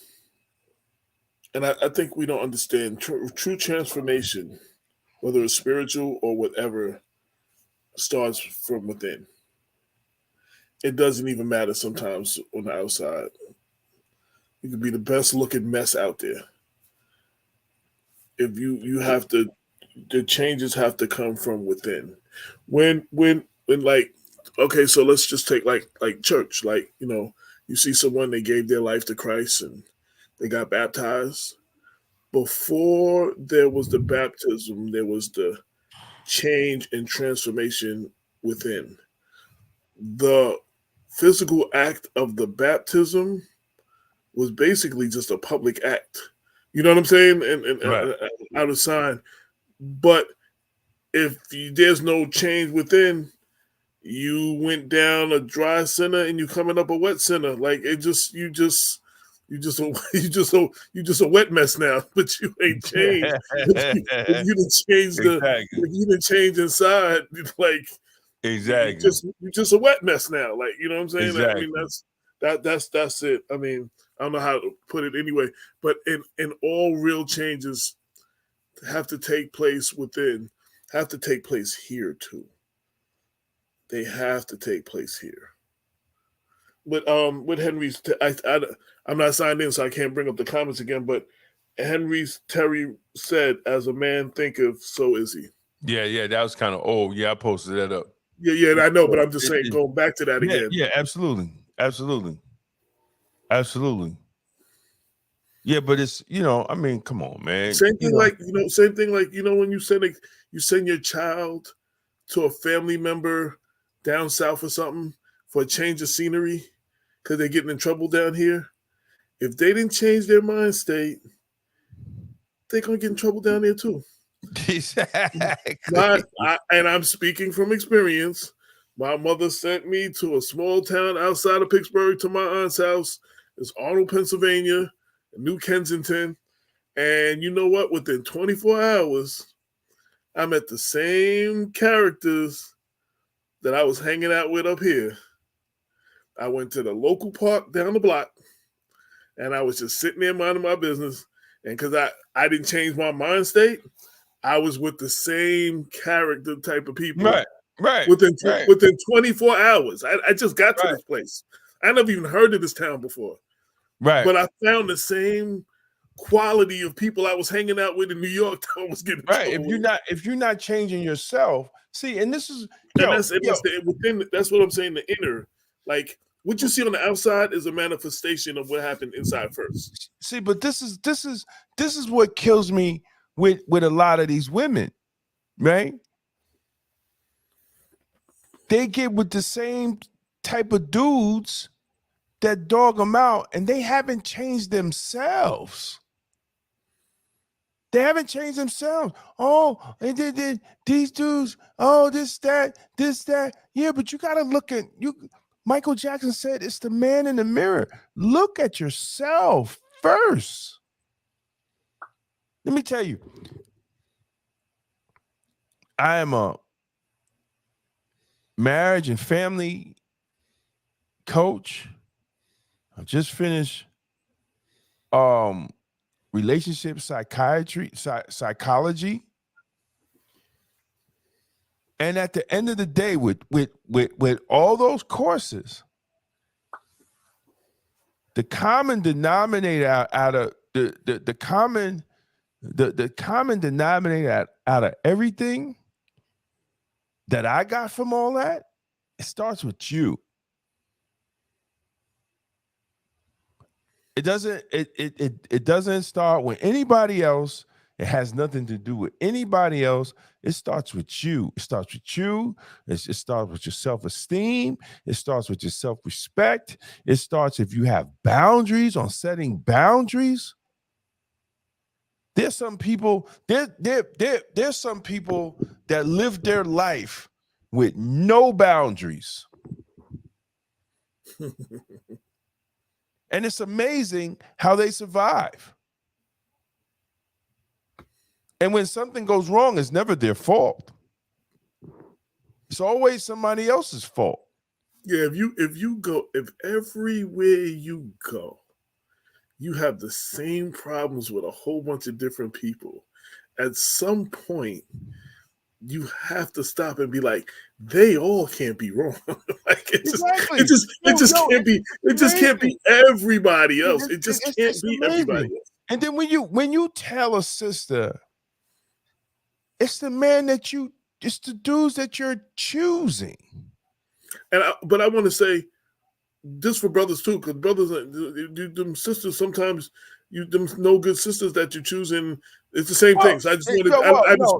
I think we don't understand true transformation, whether it's spiritual or whatever, starts from within. It doesn't even matter sometimes on the outside. You can be the best looking mess out there. If you have to, the changes have to come from within. When like, okay, so let's just take like church, like, you see someone, they gave their life to Christ and they got baptized. Before there was the baptism, there was the change and transformation within. The physical act of the baptism was basically just a public act. You know what I'm saying? And right. Out of sign. But if there's no change within, you went down a dry sinner and you coming up a wet sinner. Like you just a wet mess now, but you ain't changed. If you didn't change if you didn't change inside, like exactly, you just a wet mess now. Like, you know what I'm saying? Exactly. I mean, that's it. I mean, I don't know how to put it anyway, but in all real changes have to take place within, have to take place here too. They have to take place here. with Henry's, I'm not signed in, so I can't bring up the comments again. But Henry's Terry said, "As a man thinketh, so is he." Yeah, that was kind of old. Yeah, I posted that up. Yeah, I know, but I'm just saying, going back to that again. Yeah, absolutely. Yeah, but it's I mean, come on, man. Same thing like when you send your child to a family member down south or something for a change of scenery because they're getting in trouble down here. If they didn't change their mind state, they're gonna get in trouble down there too. Exactly. And I'm speaking from experience. My mother sent me to a small town outside of Pittsburgh to my aunt's house. It's Arnold, Pennsylvania, New Kensington. And you know what? Within 24 hours, I met the same characters that I was hanging out with up here. I went to the local park down the block, and I was just sitting there minding my business. And because I didn't change my mind state, I was with the same character type of people. Right. Within 24 hours. I just got to this place. I never even heard of this town before. Right. But I found the same quality of people I was hanging out with in New York that I was getting right. If you're not changing yourself, see, and this is that's what I'm saying, the inner. Like what you see on the outside is a manifestation of what happened inside first. See, but this is what kills me with a lot of these women, right? They get with the same type of dudes that dog them out, and they haven't changed themselves. They haven't changed themselves. Oh, and they these dudes, oh, this, that. Yeah, but you got to look at you. Michael Jackson said it's the man in the mirror. Look at yourself first. Let me tell you, I am a marriage and family coach. I've just finished relationship psychology. And at the end of the day, with all those courses, the common denominator out of the common denominator out of everything that I got from all that, it starts with you. It doesn't start with anybody else. It has nothing to do with anybody else. It starts with you. It starts with you. It starts with your self-esteem. It starts with your self-respect. It starts if you have boundaries, on setting boundaries. There's some people, there's some people that live their life with no boundaries. And it's amazing how they survive. And when something goes wrong, it's never their fault. It's always somebody else's fault. Yeah, if everywhere you go, you have the same problems with a whole bunch of different people, at some point, you have to stop and be like, they all can't be wrong. Like it just can't be everybody else. It just can't be everybody else. And then when you tell a sister, it's the man it's the dudes that you're choosing. But I want to say this for brothers too, because brothers, them sisters, sometimes them no good sisters that you choose, and it's the same thing. So I just wanted, I just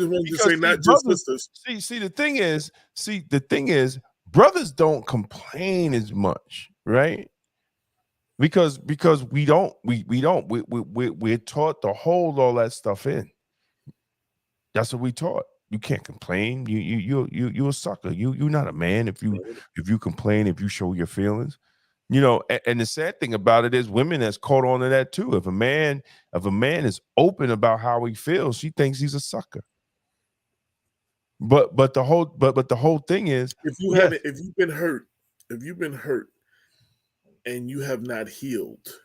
wanted to say not just sisters. See, the thing is, brothers don't complain as much, right? Because we're taught to hold all that stuff in. That's what we taught. You can't complain. You're a sucker. You're not a man if you complain, if you show your feelings. And the sad thing about it is women has caught on to that too. If a man is open about how he feels, she thinks he's a sucker. But the whole thing is, if you've been hurt and you have not healed,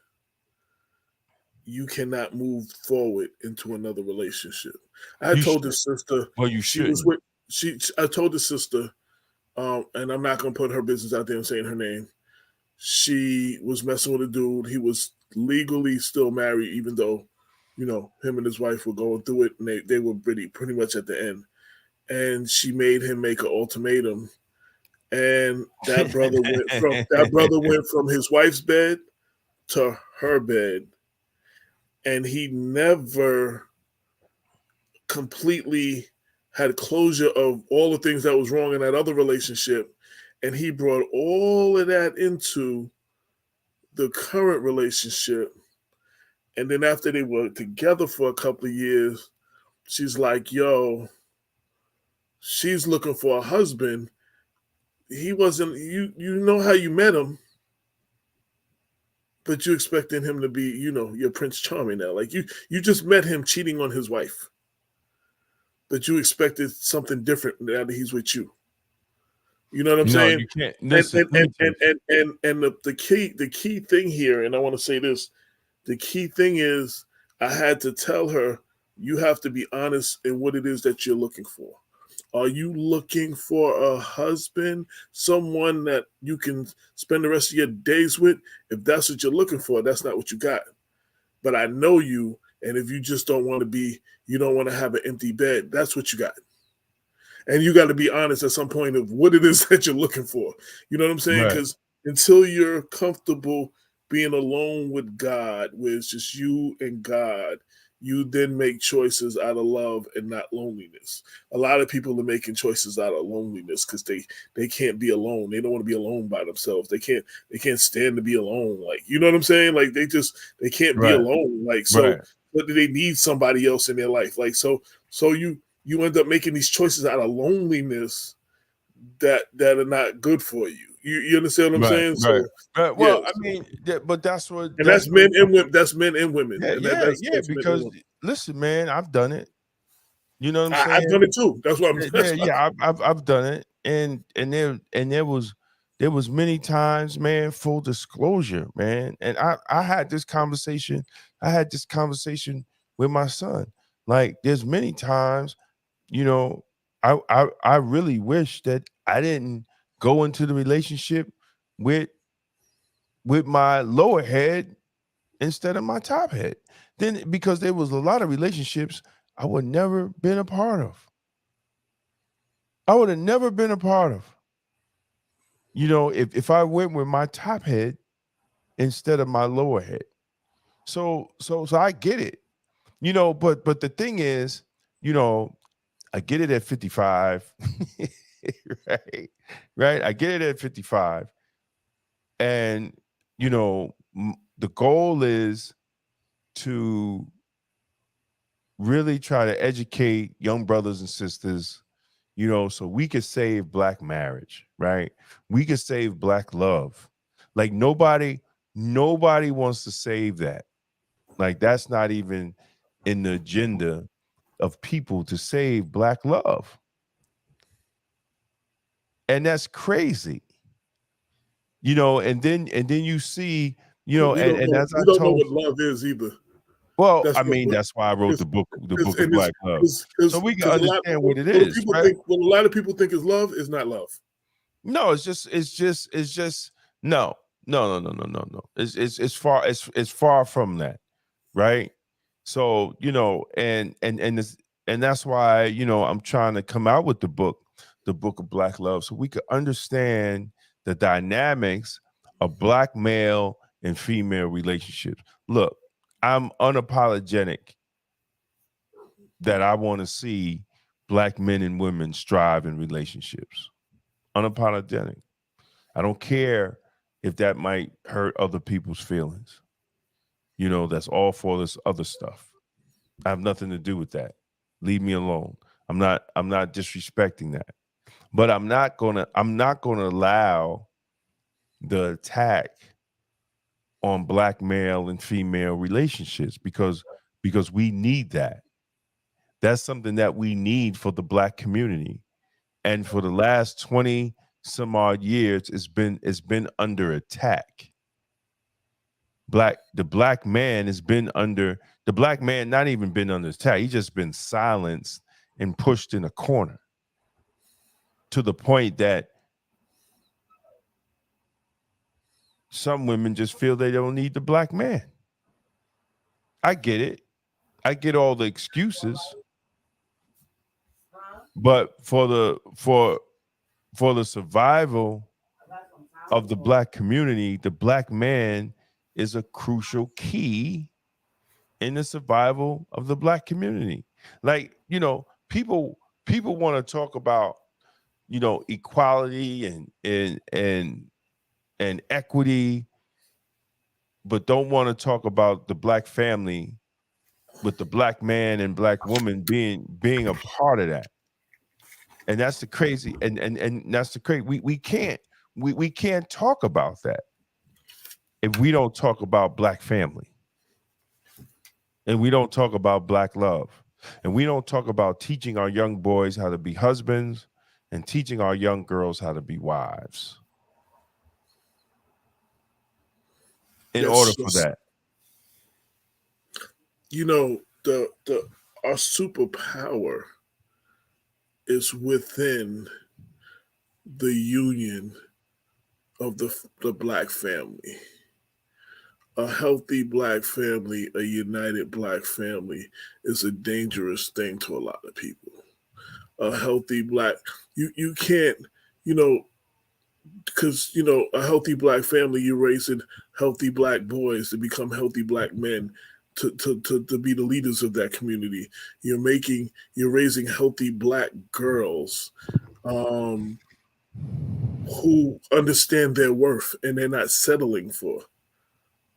you cannot move forward into another relationship. I told this sister. Well, you should. I told the sister and I'm not gonna put her business out there and saying her name. She was messing with a dude. He was legally still married, even though, him and his wife were going through it, and they were pretty much at the end. And she made him make an ultimatum, and that brother went from his wife's bed to her bed, and he never completely had closure of all the things that was wrong in that other relationship, and he brought all of that into the current relationship. And then after they were together for a couple of years, she's like, yo, she's looking for a husband. He wasn't, you know how you met him, but you expecting him to be, your Prince Charming now. Like you just met him cheating on his wife, but you expected something different now that he's with you. You know what I'm saying? You can't. Listen, and the key thing here, and I want to say this, the key thing is I had to tell her, you have to be honest in what it is that you're looking for. Are you looking for a husband, someone that you can spend the rest of your days with? If that's what you're looking for, that's not what you got. But I know you, and if you just don't want to have an empty bed, that's what you got. And you got to be honest at some point of what it is that you're looking for. You know what I'm saying? Because until you're comfortable being alone with God, where it's just you and God, you then make choices out of love and not loneliness. A lot of people are making choices out of loneliness because they can't be alone. They don't want to be alone by themselves. They can't stand to be alone. Like, you know what I'm saying? Like they can't be alone. Like, so but they need somebody else in their life. Like, so you end up making these choices out of loneliness that are not good for you. You understand what I'm saying? Right. Well, I mean, but that's what. And that's men and women. That's men and women. That's because listen, man, I've done it. You know what I'm saying? I've done it too. That's what I'm. I've done it, and there was many times, man. Full disclosure, man, and I had this conversation. I had this conversation with my son. Like, there's many times, I really wish that I didn't go into the relationship with my lower head instead of my top head. Then, because there was a lot of relationships I would never been a part of. I would have never been a part of. If I went with my top head instead of my lower head. So I get it. But the thing is, I get it at 55. right? I get it at 55. And, the goal is to really try to educate young brothers and sisters, so we could save Black marriage, right? We could save Black love. Like, nobody wants to save that. Like, that's not even in the agenda of people to save Black love. And that's crazy. And then you see, and as I told, know what love is either. Well, that's why I wrote the book of Black Love. So we can understand what it is. Right? What a lot of people think is love is not love. No, it's just no. It's far from that, right? So, and that's why, I'm trying to come out with the book of Black Love, so we could understand the dynamics of Black male and female relationships. Look, I'm unapologetic that I want to see Black men and women strive in relationships. Unapologetic. I don't care if that might hurt other people's feelings. That's all for this other stuff. I have nothing to do with that. Leave me alone. I'm not disrespecting that. But I'm not gonna allow the attack on Black male and female relationships because we need that. That's something that we need for the Black community. And for the last 20 some odd years, it's been under attack. The Black man not even been under attack. He's just been silenced and pushed in a corner, to the point that some women just feel they don't need the black man. I get it. I get all the excuses. But for the survival of the black community, the black man is a crucial key in the survival of the black community. Like, you know, people want to talk about, you know, equality and equity, but don't want to talk about the black family with the black man and black woman being a part of that. And that's the crazy, and that's the crazy. We can't talk about that if we don't talk about black family. And we don't talk about black love. And we don't talk about teaching our young boys how to be husbands and teaching our young girls how to be wives. In order for that. You know, our superpower is within the union of the black family. A healthy black family, a united black family is a dangerous thing to a lot of people. A healthy black, you can't, you know, because, you know, a healthy black family, you're raising healthy black boys to become healthy black men to be the leaders of that community. You're raising healthy black girls who understand their worth and they're not settling for,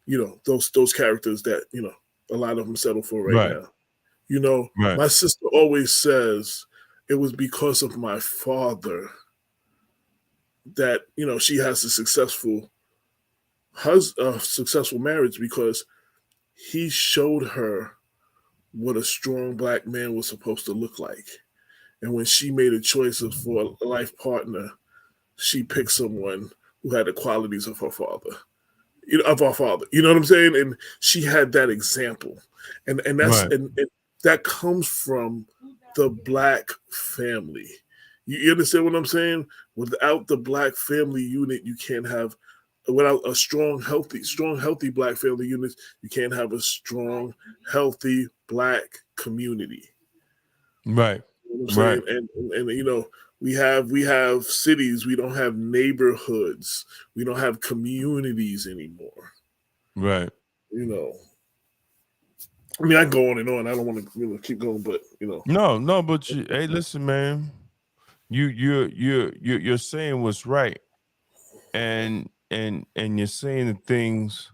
you know, those characters that, you know, a lot of them settle for right now. You know, my sister always says it was because of my father that, you know, she has a successful marriage, because he showed her what a strong black man was supposed to look like. And when she made a choice for a life partner, she picked someone who had the qualities of her father, you know, of our father. You know what I'm saying? And she had that example, and that's and that comes from the black family. You understand what I'm saying? Without the black family unit, you can't have. Without a strong, healthy black family unit, you can't have a strong, healthy black community. Right. You know what I'm saying? And you know, we have cities, we don't have neighborhoods, we don't have communities anymore. Right. You know. I mean, I go on and on. I don't want to keep going, but you know. No, but hey, listen, man. You're saying what's right. And you're saying the things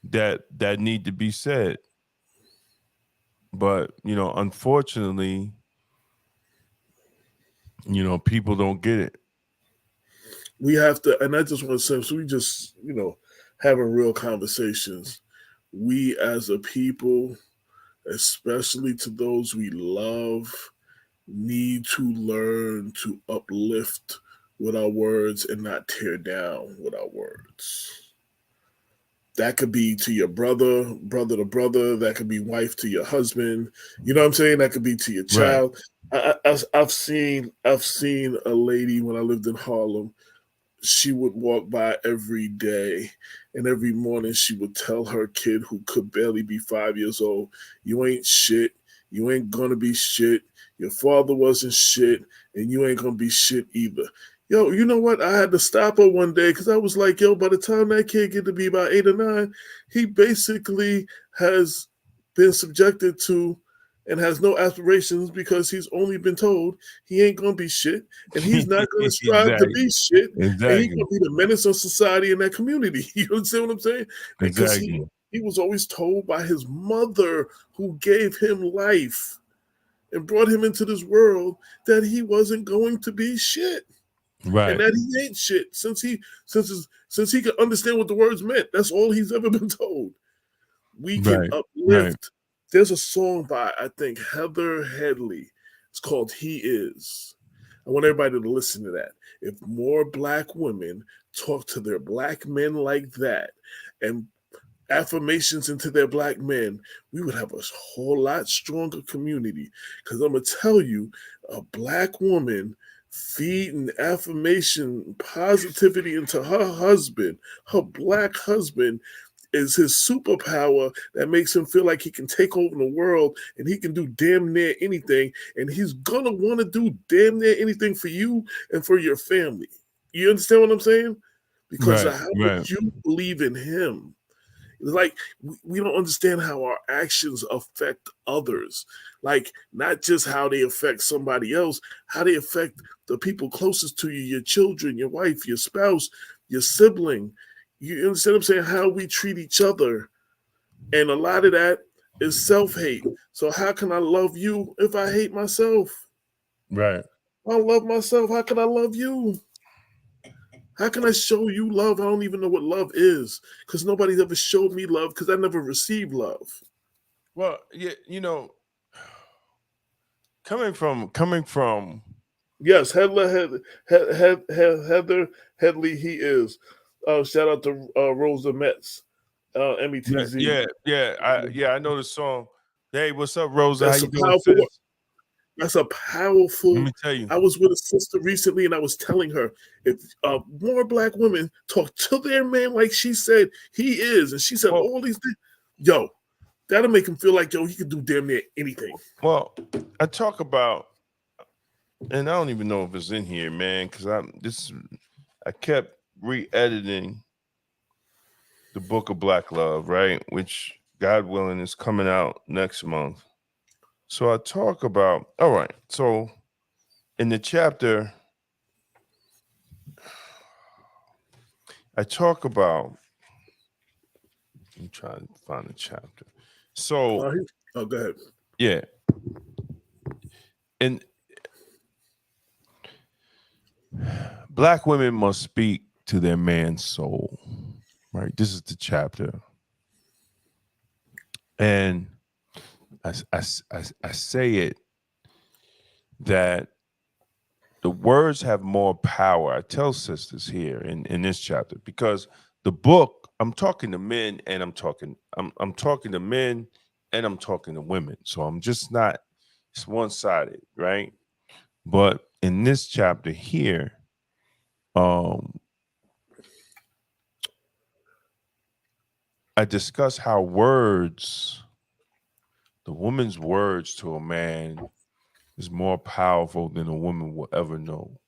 that need to be said. But, you know, unfortunately, you know, people don't get it. We have to, and I just want to say, so we just, you know, having real conversations. We as a people, especially to those we love, need to learn to uplift with our words and not tear down with our words. That could be to your brother to brother. That could be wife to your husband. You know what I'm saying? That could be to your child. Right. I've seen a lady when I lived in Harlem. She would walk by every day, and every morning she would tell her kid, who could barely be 5 years old, "You ain't shit. You ain't gonna be shit. Your father wasn't shit, and you ain't gonna be shit either." Yo, you know what? I had to stop her one day because I was like, yo, by the time that kid get to be about 8 or 9, he basically has been subjected to and has no aspirations because he's only been told he ain't going to be shit, and he's not going to strive to be shit. And he's going to be the menace of society in that community. You understand what I'm saying? Because he was always told by his mother, who gave him life and brought him into this world, that he wasn't going to be shit. Right. And that he ain't shit since he could understand what the words meant. That's all he's ever been told. We can uplift. Right. There's a song by, I think, Heather Headley. It's called "He Is." I want everybody to listen to that. If more black women talk to their black men like that and affirmations into their black men, we would have a whole lot stronger community. Because I'm going to tell you, a black woman feeding affirmation, positivity into her husband, her black husband, is his superpower that makes him feel like he can take over the world and he can do damn near anything. And he's gonna want to do damn near anything for you and for your family. You understand what I'm saying? Because of Right, how right. much you believe in him. It's like we don't understand how our actions affect others. Like not just how they affect somebody else, how they affect the people closest to you, your children, your wife, your spouse, your sibling. You understand what I'm saying? How we treat each other. And a lot of that is self-hate. So how can I love you if I hate myself? Right. I love myself. How can I love you? How can I show you love? I don't even know what love is because nobody's ever showed me love because I never received love. Well, yeah, you know, coming from Yes, Heather Headley, he is. Shout out to Rosa Metz, yeah, METZ. I know the song. Hey, what's up, Rosa? How That's you a doing, powerful. sis? That's a Let powerful. me tell you. I was with a sister recently, and I was telling her if more black women talk to their man like she said he is, and she said Well, all these things, yo, that'll make him feel like yo he can do damn near anything. well, I talk about, and I don't even know if it's in here, man, because I kept re-editing the Book of Black Love, right? Which, God willing, is coming out next month. So I talk about, all right, so in the chapter, I talk about, I'm trying to find the chapter. So, Oh, go ahead. yeah. And black women must speak to their man's soul, right? This is the chapter. And I say it that the words have more power. I tell sisters here in this chapter because the book, I'm talking to men and I'm talking to men and I'm talking to women. So I'm just not, it's one-sided, right? But in this chapter here, I discuss how words, the woman's words to a man is more powerful than a woman will ever know.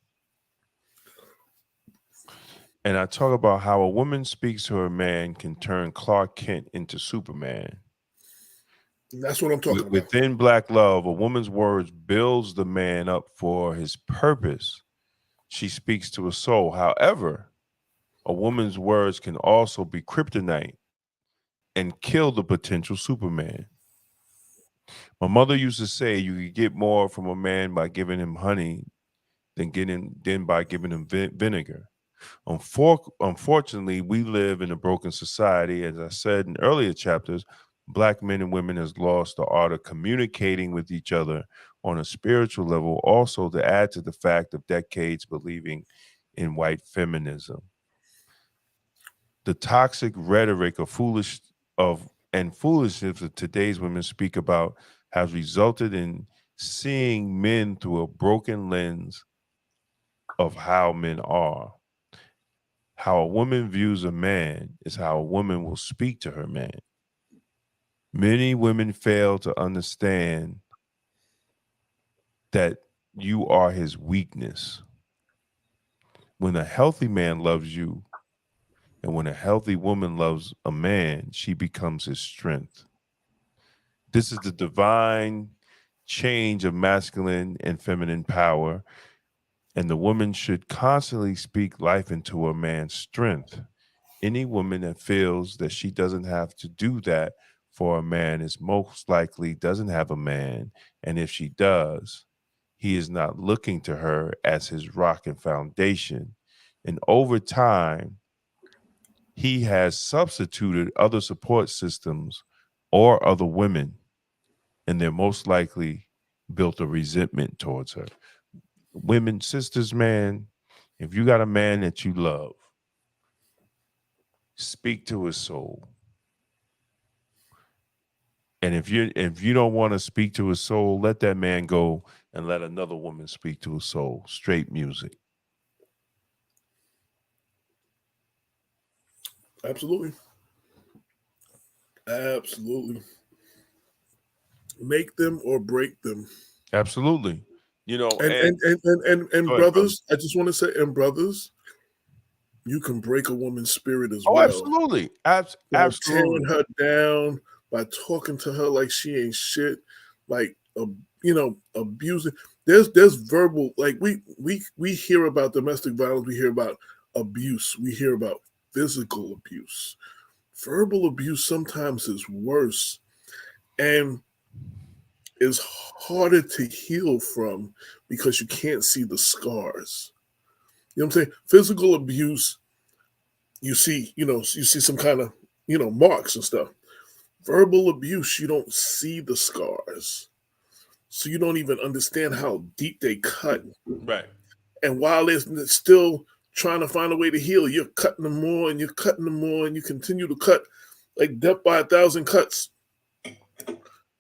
And I talk about how a woman speaks to her man can turn Clark Kent into Superman. That's what I'm talking about. Within Black Love, a woman's words builds the man up for his purpose. She speaks to a soul. However, a woman's words can also be kryptonite and kill the potential Superman. My mother used to say you could get more from a man by giving him honey than by giving him vinegar. Unfortunately, we live in a broken society. As I said in earlier chapters, Black men and women has lost the art of communicating with each other on a spiritual level, also to add to the fact of decades believing in white feminism. The toxic rhetoric of foolishness that today's women speak about has resulted in seeing men through a broken lens of how men are. How a woman views a man is how a woman will speak to her man. Many women fail to understand that you are his weakness. When a healthy man loves you, and when a healthy woman loves a man, she becomes his strength. This is the divine change of masculine and feminine power, and the woman should constantly speak life into a man's strength. Any woman that feels that she doesn't have to do that for a man is most likely doesn't have a man. And if she does, he is not looking to her as his rock and foundation. And over time, he has substituted other support systems or other women, and they're most likely built a resentment towards her. Women, sisters, man, if you got a man that you love, speak to his soul. And if you don't want to speak to his soul, let that man go and let another woman speak to his soul. Straight music. Absolutely. Absolutely. Make them or break them. Absolutely. You know, And go ahead, brothers, I just want to say, and brothers, you can break a woman's spirit as oh, well. absolutely. By Absolutely. tearing her down, by talking to her like she ain't shit, like abusing. There's verbal, like we hear about domestic violence, we hear about abuse, we hear about physical abuse. Verbal abuse sometimes is worse and is harder to heal from because you can't see the scars. You know what I'm saying? Physical abuse, you see some kind of, marks and stuff. Verbal abuse, you don't see the scars. So you don't even understand how deep they cut. Right. And while it's still trying to find a way to heal, you're cutting them more and you're cutting them more and you continue to cut like death by 1,000 cuts.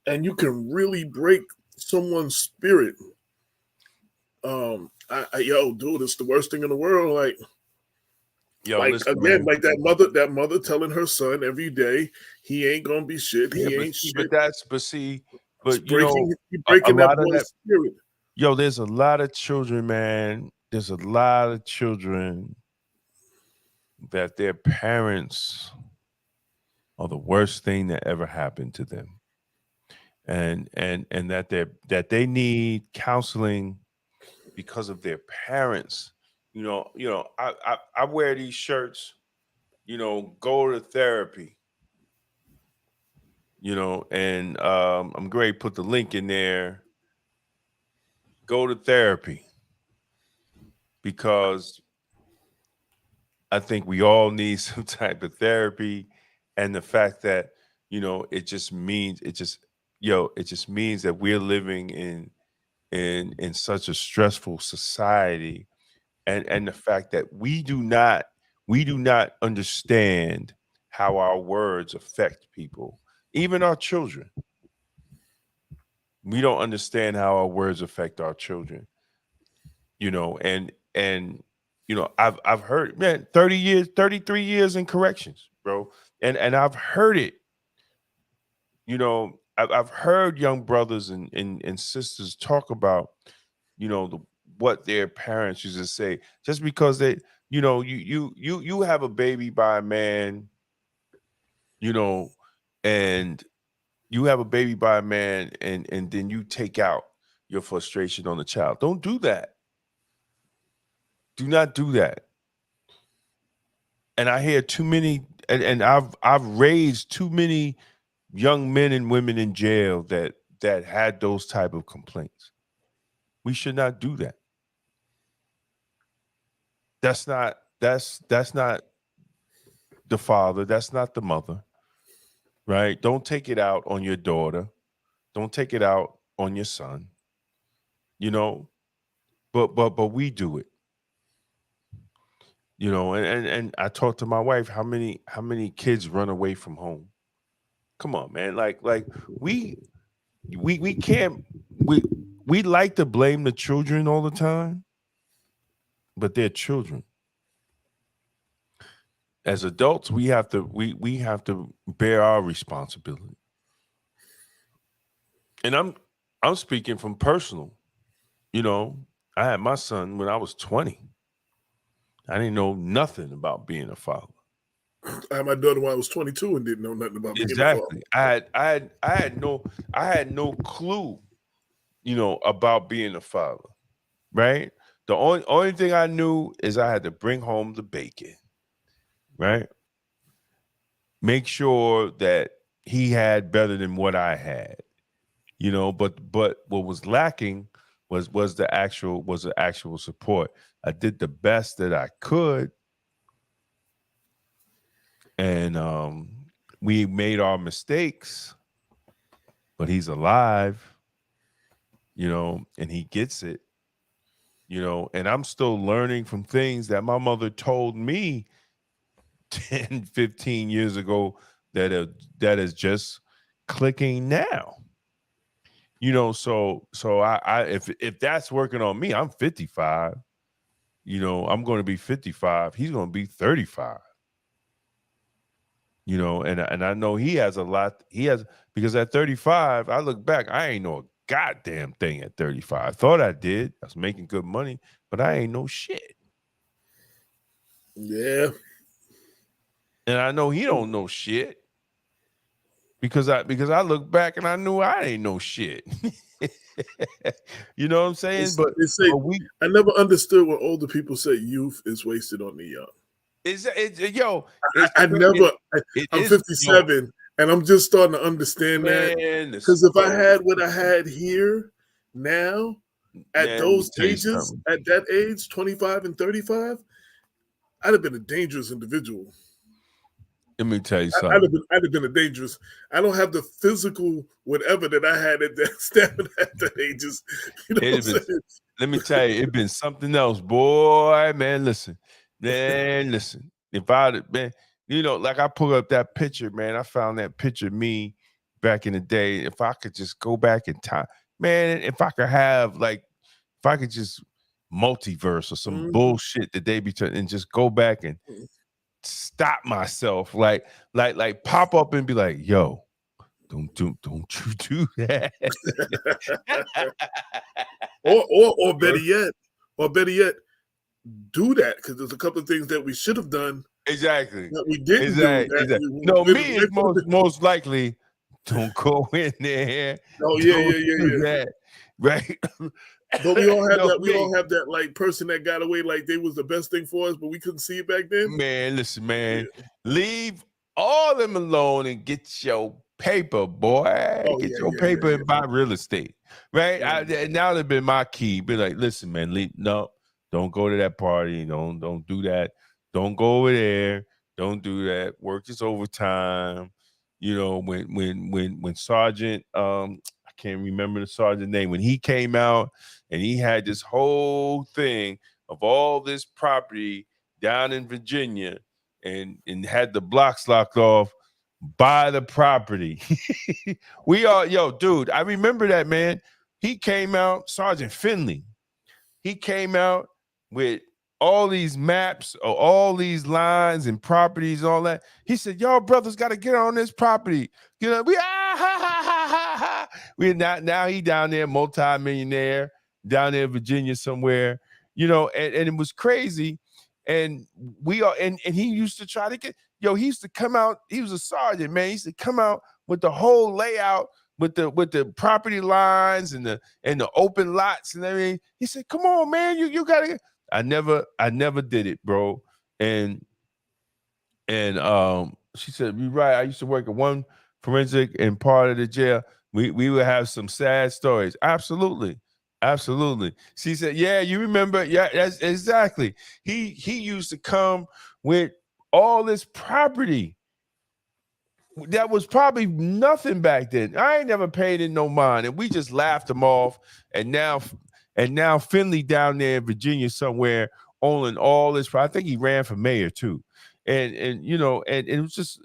And you can really break someone's spirit. Dude, it's the worst thing in the world. Like, Listen, again, man. like that mother telling her son every day, he ain't gonna be shit. Yeah, He ain't shit. But you're breaking that boy's spirit. There's a lot of children, man. There's a lot of children that their parents are the worst thing that ever happened to them. And that they need counseling because of their parents. I wear these shirts, go to therapy. And I'm going to put the link in there. Go to therapy, because I think we all need some type of therapy. And the fact that, it just means that we're living in such a stressful society. And the fact that we do not understand how our words affect people, even our children. We don't understand how our words affect our children. I've heard, man, 30 years, 33 years in corrections, bro. And I've heard it. I've heard young brothers and sisters talk about, what their parents used to say, just because they, you have a baby by a man, and you have a baby by a man, and then you take out your frustration on the child. Don't do that. Do not do that. And I hear too many, and I've raised too many young men and women in jail that had those type of complaints. We should not do that. That's not the father. That's not the mother, right? Don't take it out on your daughter. Don't take it out on your son. But we do it. And I talked to my wife, how many kids run away from home? Come on, man. Like we can't, we like to blame the children all the time, but they're children. As adults, we have to bear our responsibility. And I'm speaking from personal. I had my son when I was 20. I didn't know nothing about being a father. I had my daughter when I was 22 and didn't know nothing about being a father. Exactly. I had no clue, about being a father. Right? The only thing I knew is I had to bring home the bacon. Right? Make sure that he had better than what I had. But what was lacking was the actual support. I did the best that I could, and we made our mistakes, but he's alive, and he gets it, and I'm still learning from things that my mother told me 10, 15 years ago that is just clicking now. You know, so I if that's working on me, I'm 55. You know, I'm going to be 55. He's going to be 35. You know, and I know he has a lot. He has, because at 35, I look back, I ain't know a goddamn thing at 35. I thought I did. I was making good money, but I ain't no shit. Yeah. And I know he don't know shit because I look back and I knew I ain't no shit. You know what I'm saying? But They say, we, I never understood when older people say youth is wasted on the young. it's I crazy. never. It I'm is, 57, and I'm just starting to understand that. man. Because if I had what I had here now, at Man, let me those tell you ages, something. at that age, 25 and 35, I'd have been a dangerous individual. Let me tell you I'd something. have been a dangerous. I don't have the physical whatever that I had at that stamina at that ages. You know what I'm saying? Let me tell you, it been something else, boy. Man, listen. If I'd been, you know, like I pulled up that picture, man. I found that picture of me back in the day. If I could just go back in time, man, if I could have like, if I could just multiverse or some bullshit that they be and just go back and stop myself, like pop up and be like, yo, don't you do that. or better yet, do that, because there's a couple of things that we should have done Exactly. that we didn't Exactly. do. No, me is most likely don't go in there. Oh Don't yeah. do that. Right. But we all have No, that. We me. all have that like person that got away like they was the best thing for us, but we couldn't see it back then. Man, listen, man. Leave all them alone and get your paper, boy. Oh, Get yeah, your yeah, paper yeah, and buy real estate. Right? Yeah. Now they've been my key. Be like, listen, man, no, don't go to that party. Don't do that. Don't go over there. Don't do that. Work is overtime. You know, when Sergeant I can't remember the sergeant name, when he came out and he had this whole thing of all this property down in Virginia and had the blocks locked off, buy the property. Dude, I remember that, man. He came out, Sergeant Finley. He came out with all these maps of all these lines and properties, all that. He said, y'all brothers got to get on this property. You know, now he down there, multi-millionaire, down there in Virginia somewhere, you know, and it was crazy. And he used to try to get, he used to come out, he was a sergeant, man. He used to come out with the whole layout with the property lines and the open lots and everything. He said, "Come on, man, you gotta." I never did it, bro. And she said, "You're right. I used to work at one forensic and part of the jail. We would have some sad stories. Absolutely." She said, "Yeah, you remember? Yeah, that's exactly. He used to come with all this property that was probably nothing back then. I ain't never paid it no mind, and we just laughed him off. And now Finley down there in Virginia somewhere owning all this. I think he ran for mayor too, and you know, and it was just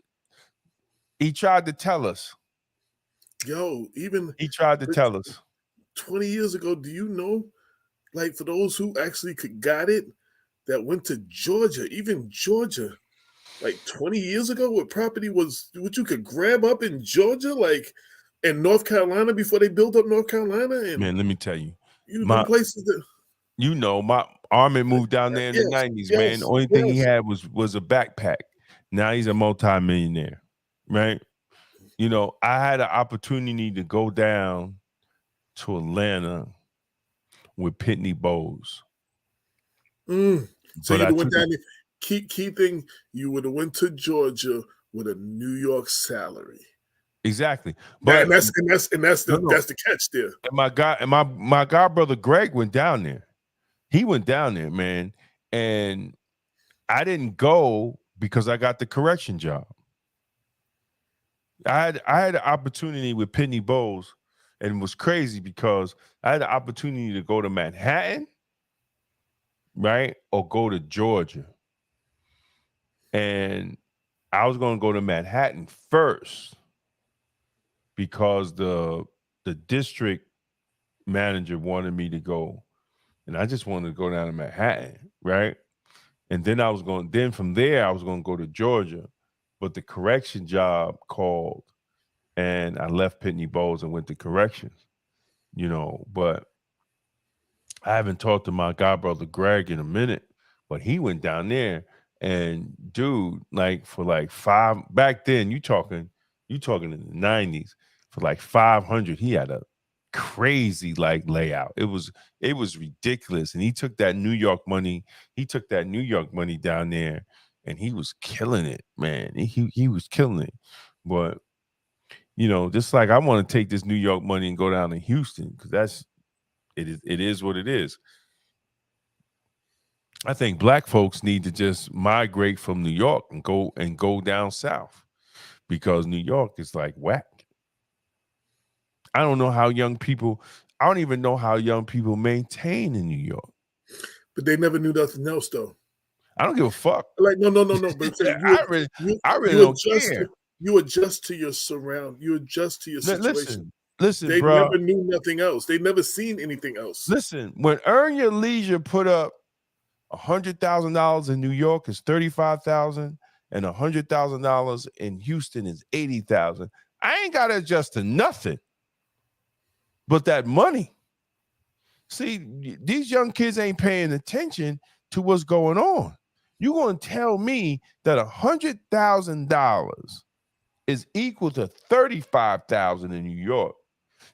he tried to tell us. He tried to tell us 20 years ago. Do you know, like for those who actually got it, that went to Georgia, even Georgia. Like 20 years ago, what property was what you could grab up in Georgia, like in North Carolina before they built up North Carolina? And man, let me tell you, them places that my Armin moved down there in the 90s, man. The only thing he had was a backpack. Now he's a multi-millionaire, right? You know, I had an opportunity to go down to Atlanta with Pitney Bowes. So you went down there. Key thing, you would have went to Georgia with a New York salary. Exactly, but that's the catch there. And my god brother Greg went down there. He went down there, man, and I didn't go because I got the correction job. I had an opportunity with Pitney Bowes, and it was crazy because I had the opportunity to go to Manhattan, right, or go to Georgia. And I was going to go to Manhattan first because the the district manager wanted me to go, and I just wanted to go down to Manhattan, right? And then from there, I was going to go to Georgia, but the correction job called, and I left Pitney Bowes and went to corrections, but I haven't talked to my godbrother Greg in a minute, but he went down there, and dude, like for like back then, you talking in the 90s, for like 500, he had a crazy like layout. It was ridiculous. And he took that New York money down there, and he was killing it, man. He was killing it. But just like I want to take this New York money and go down to Houston, because it is what it is. I think black folks need to just migrate from New York and go down south, because New York is like whack. I don't even know how young people maintain in New York. But they never knew nothing else, though. I don't give a fuck. Like, no. But I really don't care. You adjust to your surround. You adjust to your situation. Listen, they bro. never knew nothing else. They never seen anything else. Listen, when Earn Your Leisure put up $100,000 in New York is $35,000, and $100,000 in Houston is $80,000. I ain't got to adjust to nothing but that money. See, these young kids ain't paying attention to what's going on. You're going to tell me that $100,000 is equal to $35,000 in New York,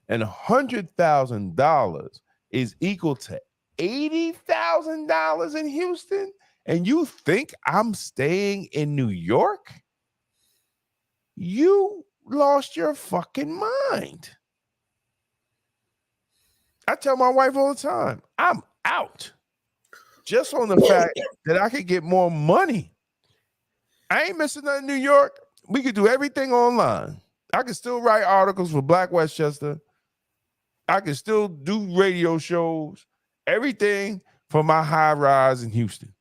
and $100,000 is equal to $80,000 in Houston, and you think I'm staying in New York? You lost your fucking mind. I tell my wife all the time, I'm out, just on the fact that I could get more money. I ain't missing nothing in New York. We could do everything online. I can still write articles for Black Westchester. I can still do radio shows, everything from my high rise in Houston.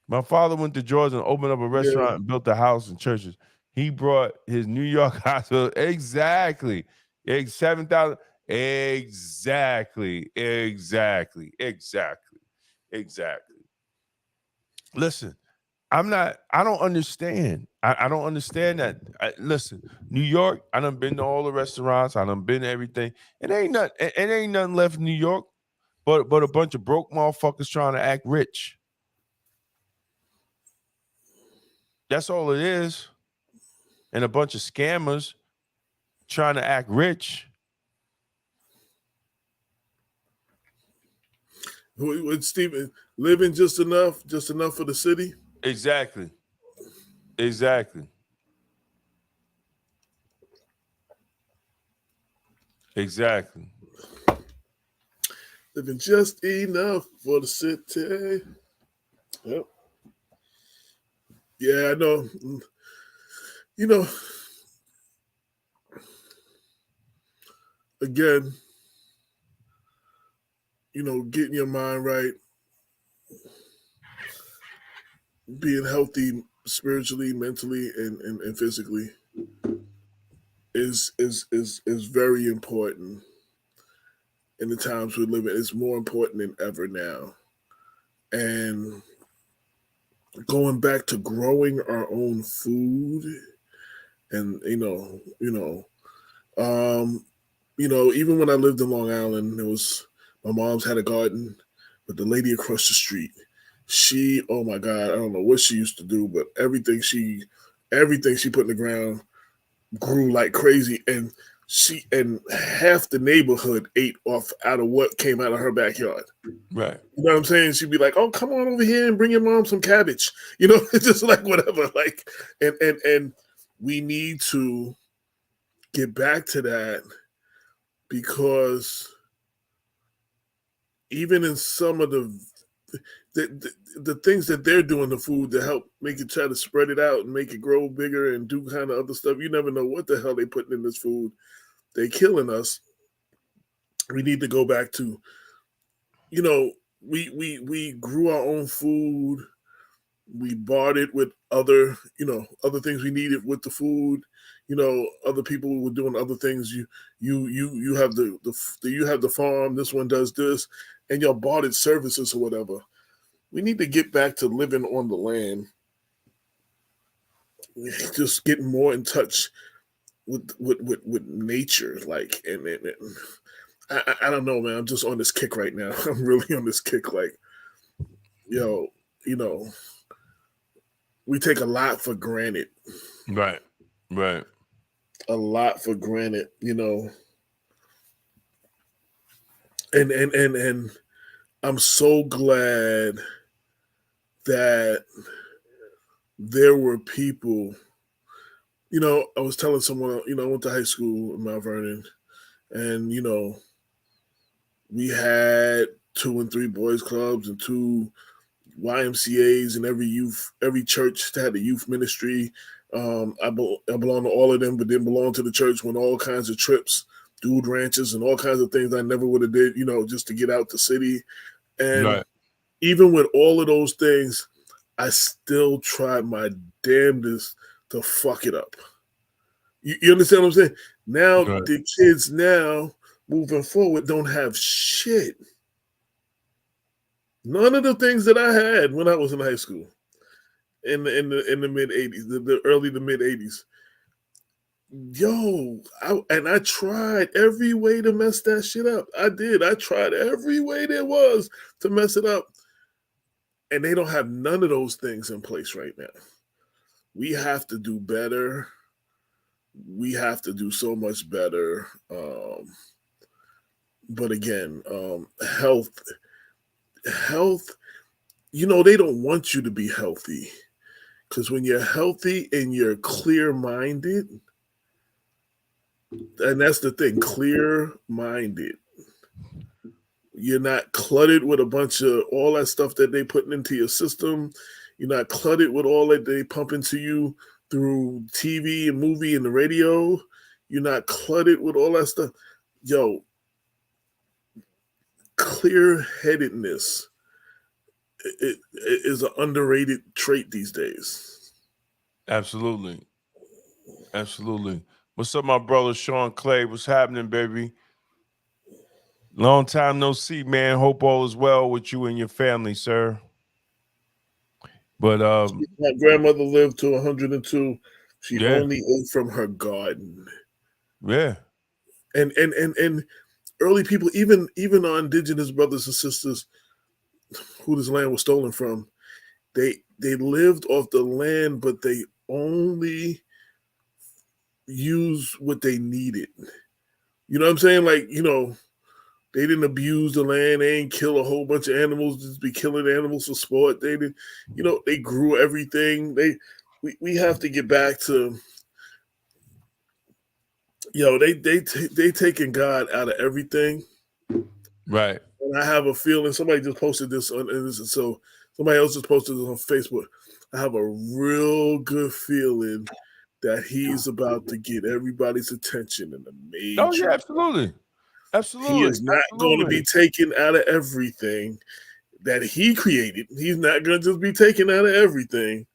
My father went to Georgia and opened up a restaurant and built a house and churches. He brought his New York hospital. Exactly. 7,000. Exactly. Listen, I don't understand. I don't understand that. Listen, New York, I done been to all the restaurants. I done been to everything. It ain't nothing left in New York but a bunch of broke motherfuckers trying to act rich. That's all it is. And a bunch of scammers trying to act rich. With Stephen, living just enough for the city. Exactly. Living just enough for the city. Yep. Yeah, I know. Again, getting your mind right, being healthy spiritually, mentally, and physically is very important in the times we live in. It's more important than ever now. And going back to growing our own food, and even when I lived in Long Island, my mom's had a garden, but the lady across the street, she, oh my God, I don't know what she used to do, but everything she put in the ground grew like crazy, and half the neighborhood ate out of what came out of her backyard. Right. You know what I'm saying? She'd be like, "Oh, come on over here and bring your mom some cabbage." It's just like whatever. Like, and we need to get back to that, because even in some of the things that they're doing to food to help make it, try to spread it out and make it grow bigger and do kind of other stuff, you never know what the hell they putting in this food. They're killing us. We need to go back to, we grew our own food. We bought it with other, other things we needed with the food. Other people were doing other things. You have you have the farm. This one does this, and y'all bought it services or whatever. We need to get back to living on the land. Just getting more in touch with nature, like, and I don't know, man. I'm just on this kick right now. I'm really on this kick, like, we take a lot for granted. Right. A lot for granted, and I'm so glad that there were people. I was telling someone, I went to high school in Mount Vernon, and we had 2 and 3 boys clubs and 2 YMCAs, and every church had a youth ministry. I belong to all of them, but didn't belong to the church. Went all kinds of trips, dude ranches, and all kinds of things I never would have did, just to get out the city. And even with all of those things, I still tried my damnedest to fuck it up. You understand what I'm saying? Now the kids now moving forward don't have shit. None of the things that I had when I was in high school, in the mid '80s, the early to mid '80s. I tried every way to mess that shit up. I did. I tried every way there was to mess it up, and they don't have none of those things in place right now. We have to do better. We have to do so much better. But again, health, they don't want you to be healthy, because when you're healthy and you're clear-minded, and that's the thing, clear-minded, you're not cluttered with a bunch of all that stuff that they putting into your system. You're not cluttered with all that they pump into you through TV and movie and the radio. You're not cluttered with all that stuff. Clear-headedness it is an underrated trait these days. Absolutely. What's up, my brother Sean Clay? What's happening, baby? Long time no see, man. Hope all is well with you and your family, sir. But my grandmother lived to 102. She only ate from her garden. Yeah. And early people, even our indigenous brothers and sisters who this land was stolen from, they lived off the land, but they only used what they needed. You know what I'm saying? Like, they didn't abuse the land. They didn't kill a whole bunch of animals, just be killing animals for sport. They didn't, they grew everything. We have to get back to, they taking God out of everything. Right. And I have a feeling somebody just posted this so somebody else just posted this on Facebook. I have a real good feeling that he's about to get everybody's attention in the major. Oh yeah, absolutely. He is not going to be taken out of everything that he created. He's not going to just be taken out of everything.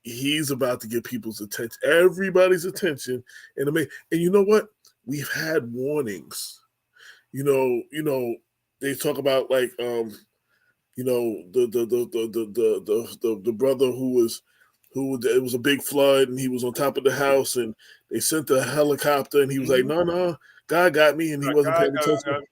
He's about to get people's attention, everybody's attention. And you know what? We've had warnings. They talk about like the brother it was a big flood and he was on top of the house and they sent a helicopter and he was like, no, God got me, and he wasn't paying attention.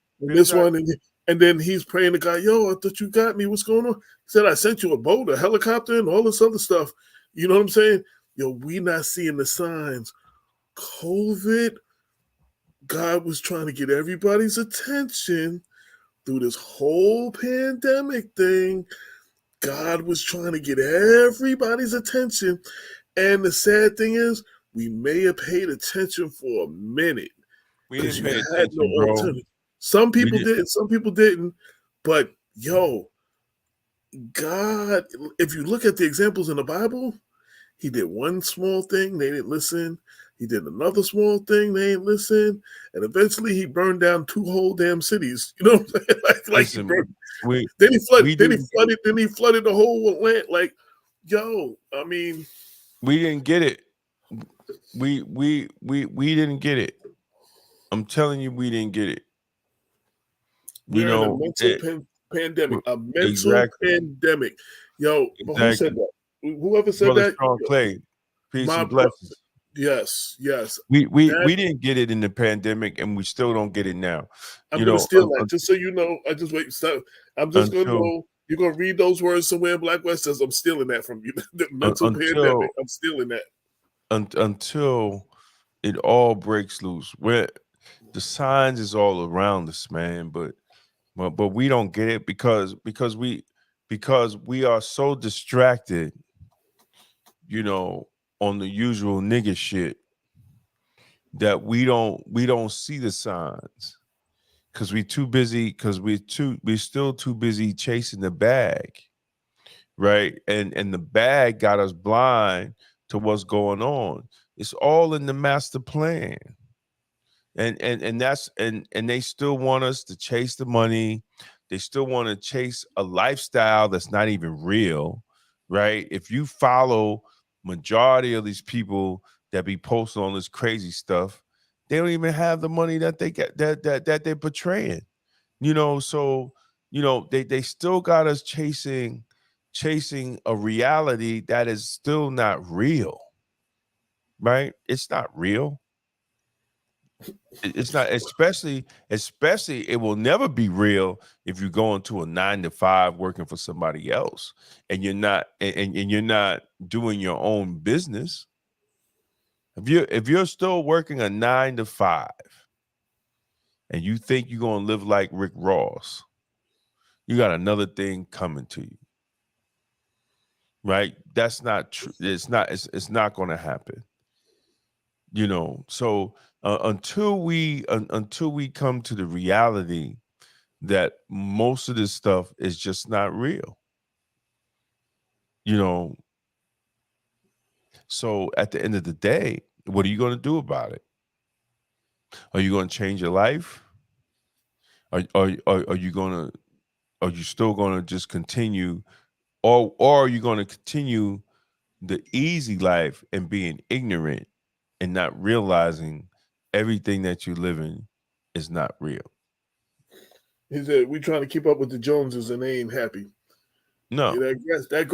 And then he's praying to God, I thought you got me. What's going on? He said, I sent you a boat, a helicopter, and all this other stuff. You know what I'm saying? We not seeing the signs. COVID, God was trying to get everybody's attention through this whole pandemic thing. God was trying to get everybody's attention. And the sad thing is, we may have paid attention for a minute. We didn't pay attention, bro. Some people did, some people didn't. But God, if you look at the examples in the Bible, he did one small thing, they didn't listen. He did another small thing, they didn't listen. And eventually he burned down 2 whole damn cities. You know what I'm saying? Then he flooded the whole land. Like, Yo, I mean, we didn't get it. We didn't get it. I'm telling you, we didn't get it. we're in a mental pandemic. A mental pandemic. Yo, but who said that? Whoever said Brother that? Sean Clay, peace and blessings. Yes. We didn't get it in the pandemic, and we still don't get it now. I'm gonna steal that, just so you know. I just wait. Stop. I'm just gonna know. You're gonna read those words somewhere in Black West says I'm stealing that from you. The mental pandemic. I'm stealing that. Until it all breaks loose. Where the signs is all around us, man, but we don't get it because we are so distracted, you know, on the usual nigga shit that we don't see the signs because we're still too busy chasing the bag, right? And the bag got us blind to what's going on. It's all in the master plan. And they still want us to chase the money. They still want to chase a lifestyle that's not even real, right? If you follow majority of these people that be posting on this crazy stuff, they don't even have the money that they get that they're portraying, you know. So, you know, they still got us chasing a reality that is still not real, right? It's not real. It's not, especially it will never be real if you go into a 9-to-5 working for somebody else and you're not doing your own business. If you're still working a 9-to-5 and you think you're gonna live like Rick Ross, you got another thing coming to you. Right? That's not true. It's not gonna happen. You know, so until we come to the reality that most of this stuff is just not real, you know. So at the end of the day, what are you going to do about it? Are you going to change your life? Are you still going to just continue, or are you going to continue the easy life and being ignorant and not realizing everything that you're living is not real? He said, we trying to keep up with the Joneses and they ain't happy. No. Yeah, that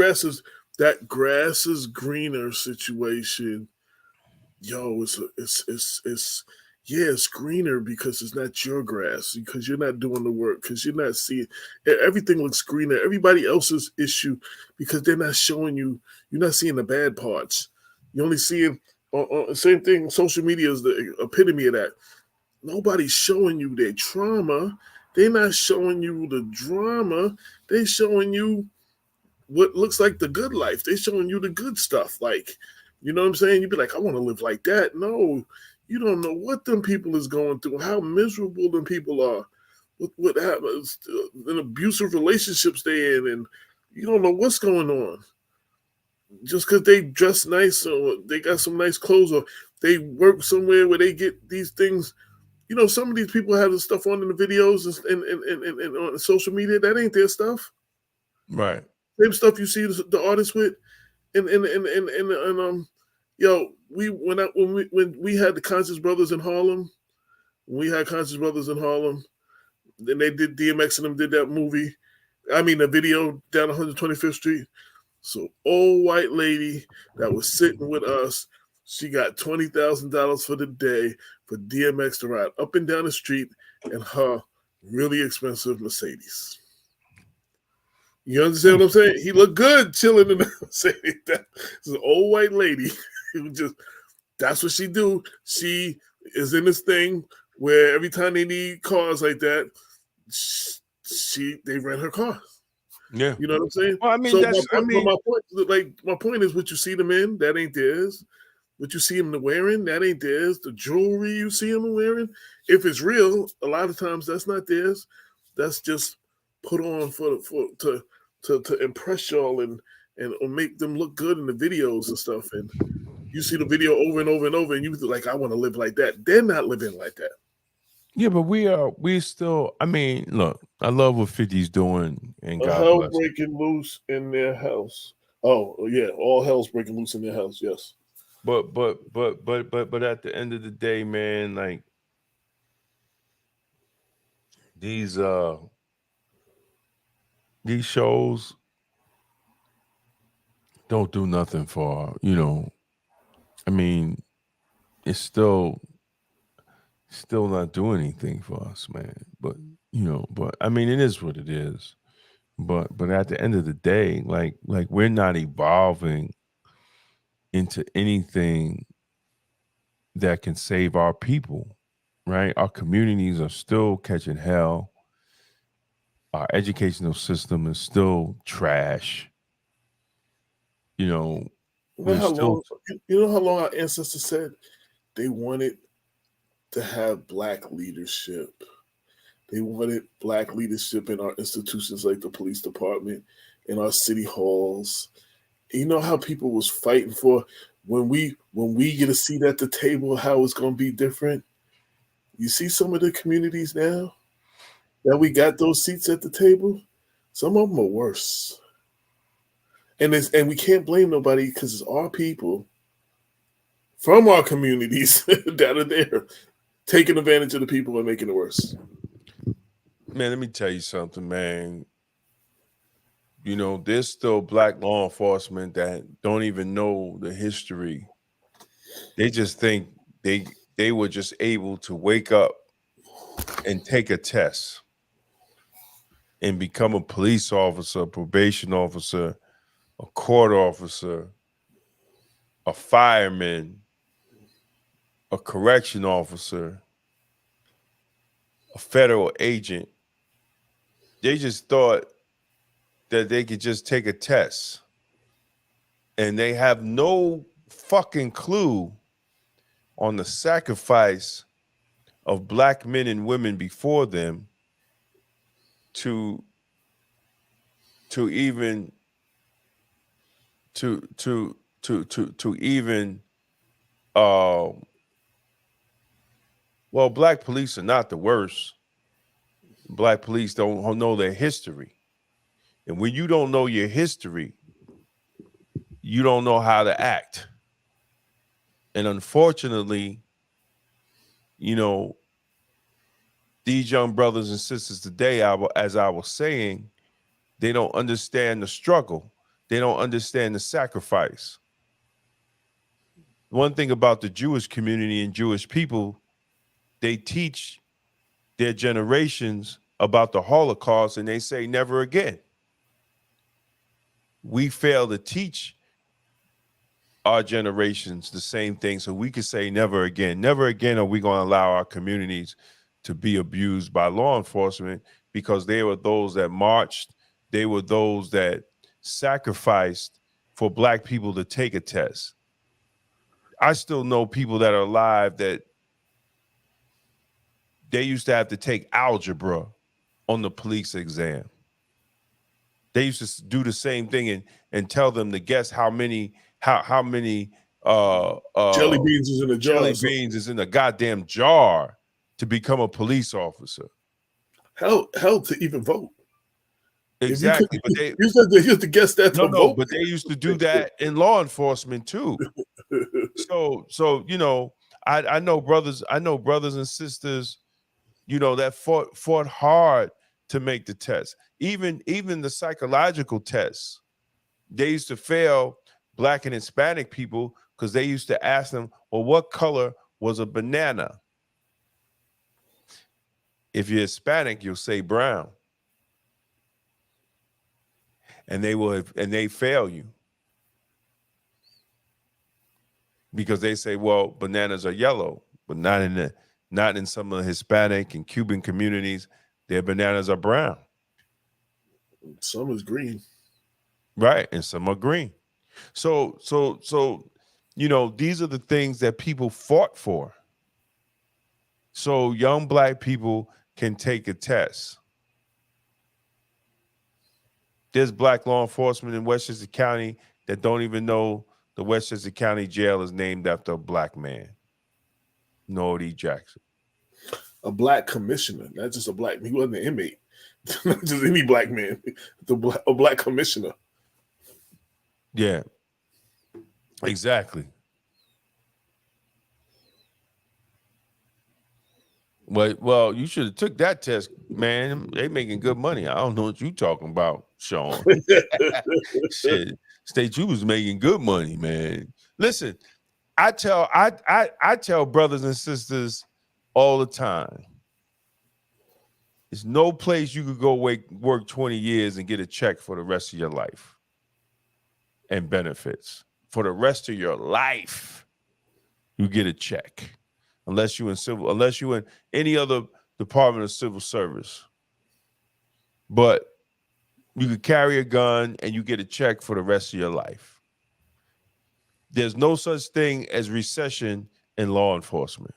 grass is greener situation. Yo, it's greener because it's not your grass, because you're not doing the work, because you're not seeing everything looks greener. Everybody else's issue, because they're not showing you, you're not seeing the bad parts. You're only seeing same thing. Social media is the epitome of that. Nobody's showing you their trauma. They're not showing you the drama. They're showing you what looks like the good life. They're showing you the good stuff. Like, you know what I'm saying? You'd be like, I want to live like that. No, you don't know what them people is going through, how miserable them people are, what happens, in abusive relationships they're in, and you don't know what's going on. Just because they dress nice or they got some nice clothes or they work somewhere where they get these things. You know, some of these people have this stuff on in the videos and on social media. That ain't their stuff. Right. Same stuff you see the artists with. When we had the Conscious Brothers in Harlem, then they did DMX and them did that movie. I mean, the video down 125th Street. So old white lady that was sitting with us, she got $20,000 for the day for DMX to ride up and down the street in her really expensive Mercedes. You understand what I'm saying? He looked good chilling in the Mercedes. That's an old white lady who just, that's what she do. She is in this thing where every time they need cars like that, they rent her car. Yeah, you know what I'm saying. Well, I mean, my point is, what you see them in, that ain't theirs. What you see them wearing, that ain't theirs. The jewelry you see them wearing, if it's real, a lot of times that's not theirs. That's just put on to impress y'all and make them look good in the videos and stuff. And you see the video over and over and over, and you like, I want to live like that. They're not living like that. Yeah, but we still. I mean, look, I love what 50's doing, and God bless. Hell breaking loose in their house. Oh yeah, all hell's breaking loose in their house. Yes. But at the end of the day, man, like these shows don't do nothing for, I mean, it's still not doing anything for us, man. But but I mean, it is what it is. But at the end of the day, like we're not evolving into anything that can save our people, right? Our communities are still catching hell. Our educational system is still trash. We're still. You know how long our ancestors said they wanted to have black leadership. They wanted black leadership in our institutions like the police department, in our city halls. You know how people was fighting for when we get a seat at the table, how it's going to be different. You see some of the communities now that we got those seats at the table. Some of them are worse, and we can't blame nobody because it's our people from our communities that are there taking advantage of the people and making it worse. Man, let me tell you something, man. There's still black law enforcement that don't even know the history. They just think they were just able to wake up and take a test and become a police officer, a probation officer, a court officer, a fireman, a correction officer, a federal agent. They just thought that they could just take a test, and they have no fucking clue on the sacrifice of black men and women before them to even well, black police are not the worst. Black police don't know their history. And when you don't know your history, you don't know how to act. And unfortunately, these young brothers and sisters today, as I was saying, they don't understand the struggle. They don't understand the sacrifice. One thing about the Jewish community and Jewish people, they teach their generations about the Holocaust, and they say never again. We fail to teach our generations the same thing, so we could say never again. Never again are we going to allow our communities to be abused by law enforcement, because they were those that marched. They were those that sacrificed for black people to take a test. I still know people that are alive that they used to have to take algebra on the police exam. They used to do the same thing and tell them to guess how many jelly beans is in a jar. Jelly beans is in a goddamn jar to become a police officer. Hell to even vote. Exactly, but they used to guess that. No, but they used to do that in law enforcement too. So I know brothers and sisters, that fought hard to make the test. Even the psychological tests, they used to fail Black and Hispanic people because they used to ask them, well, what color was a banana? If you're Hispanic, you'll say brown. And they fail you. Because they say, well, bananas are yellow, but not in some of the Hispanic and Cuban communities, their bananas are brown. Some is green. Right, and some are green. So these are the things that people fought for. So young Black people can take a test. There's Black law enforcement in Westchester County that don't even know the Westchester County Jail is named after a Black man, Noah E. Jackson. A Black commissioner, not just a Black. He wasn't an inmate, not just any Black man. A Black commissioner. Yeah, exactly. Well, you should have took that test, man. They making good money. I don't know what you talking about, Sean. Shit, State you was making good money, man. Listen, I tell brothers and sisters all the time. There's no place you could go work 20 years and get a check for the rest of your life and benefits. For the rest of your life, you get a check. Unless you in any other department of civil service. But you could carry a gun and you get a check for the rest of your life. There's no such thing as recession in law enforcement.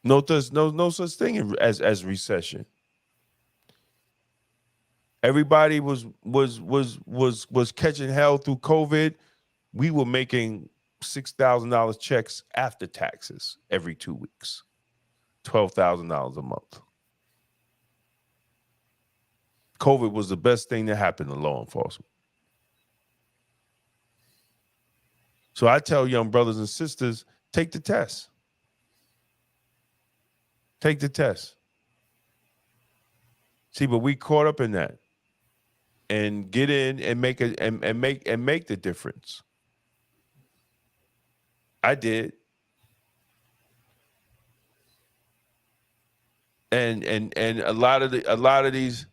There's no such thing as recession. Everybody was catching hell through COVID. We were making $6,000 checks after taxes every 2 weeks, $12,000 a month. COVID was the best thing that happened to law enforcement. So I tell young brothers and sisters, take the test. Take the test. See, but we caught up in that. And get in and make the difference. I did. And a lot of these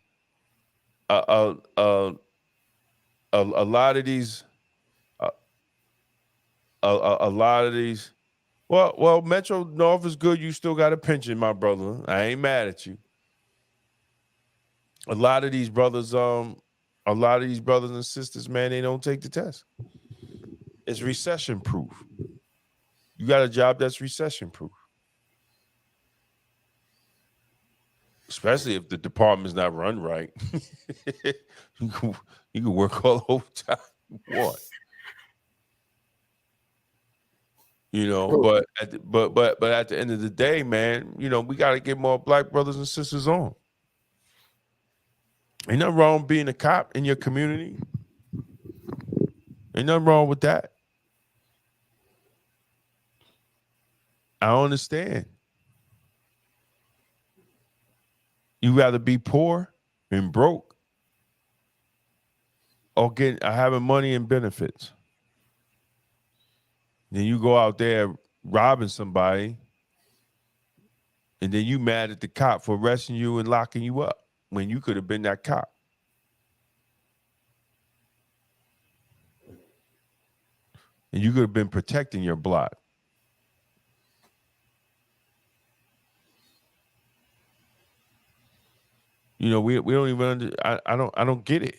well, Metro North is good. You still got a pension, my brother. I ain't mad at you. A lot of these brothers and sisters, man, they don't take the test. It's recession proof. You got a job that's recession proof. Especially if the department's not run right. you can work all overtime you want. You know, but at the end of the day, man, you know, we got to get more black brothers and sisters on. Ain't nothing wrong with being a cop in your community. Ain't nothing wrong with that. I understand. You rather be poor and broke or having money and benefits. Then you go out there robbing somebody and then you mad at the cop for arresting you and locking you up when you could have been that cop. And you could have been protecting your block. You know, we don't even I don't get it.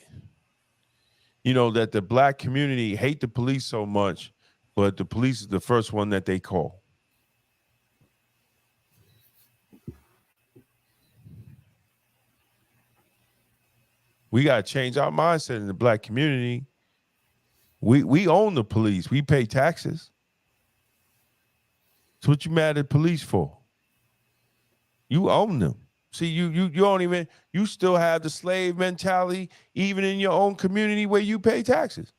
You know, that the black community hate the police so much, but the police is the first one that they call. We got to change our mindset in the black community. We own the police. We pay taxes. So what you mad at police for? You own them. See, you don't even, you still have the slave mentality even in your own community where you pay taxes.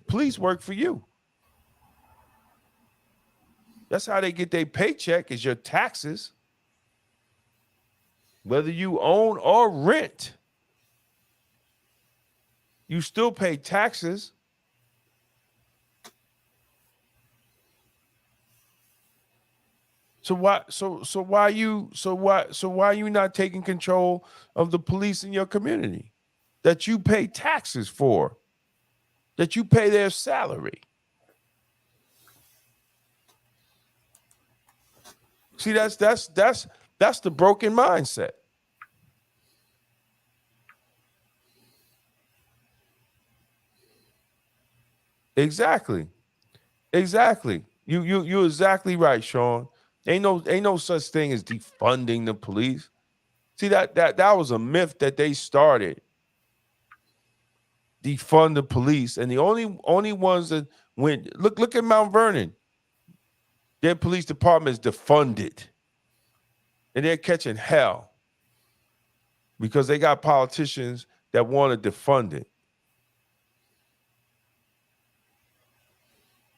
Police work for you. That's how they get their paycheck, is your taxes. Whether you own or rent, you still pay taxes. So why are you not taking control of the police in your community that you pay taxes for, that you pay their salary? See, that's the broken mindset. Exactly. You're exactly right, Sean. Ain't no such thing as defunding the police. See, that was a myth that they started. Defund the police, and the only ones that went, look at Mount Vernon. Their police department is defunded, and they're catching hell. because they got politicians that want to defund it.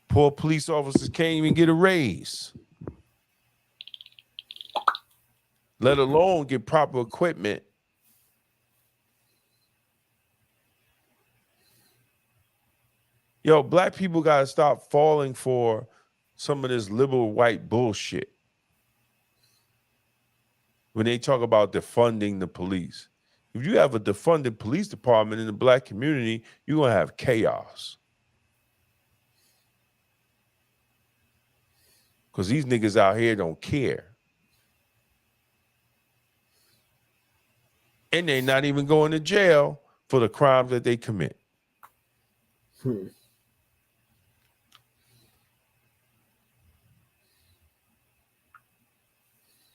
Poor police officers can't even get a raise, let alone get proper equipment. Yo, black people got to stop falling for some of this liberal white bullshit when they talk about defunding the police. If you have a defunded police department in the black community, you're going to have chaos. Because these niggas out here don't care. And they're not even going to jail for the crimes that they commit.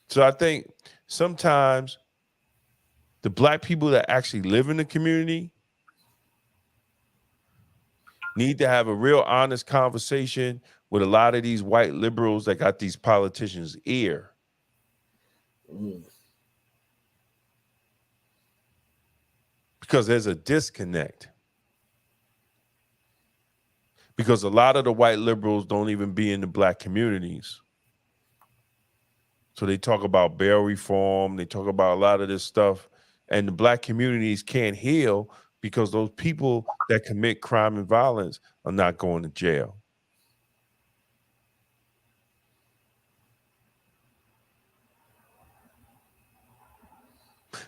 So I think sometimes the black people that actually live in the community need to have a real honest conversation with a lot of these white liberals that got these politicians' ear. Because there's a disconnect. Because a lot of the white liberals don't even be in the black communities. So they talk about bail reform, they talk about a lot of this stuff, and the black communities can't heal because those people that commit crime and violence are not going to jail.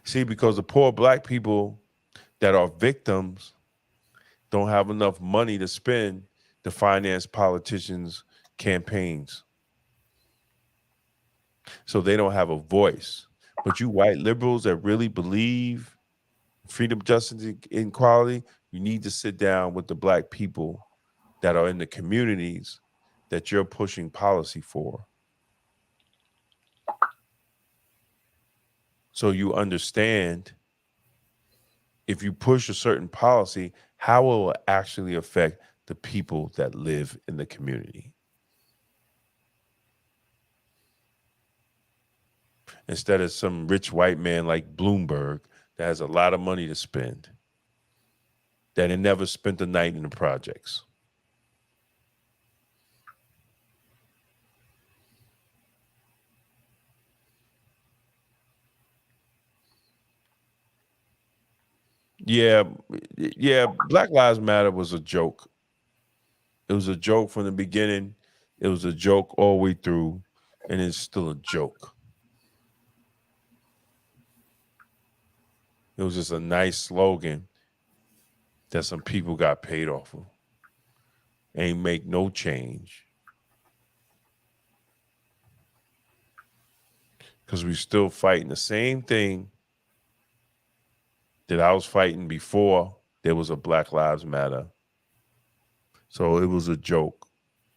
See, because the poor black people that are victims don't have enough money to spend to finance politicians' campaigns. So they don't have a voice. But you white liberals that really believe freedom, justice, and equality, you need to sit down with the black people that are in the communities that you're pushing policy for. So you understand if you push a certain policy, how it will actually affect the people that live in the community. Instead of some rich white man like Bloomberg that has a lot of money to spend, that had never spent a night in the projects. Yeah, Black Lives Matter was a joke. It was a joke from the beginning. It was a joke all the way through, and it's still a joke. It was just a nice slogan that some people got paid off of. Ain't make no change. Because we still fighting the same thing that I was fighting before there was a Black Lives Matter. So it was a joke.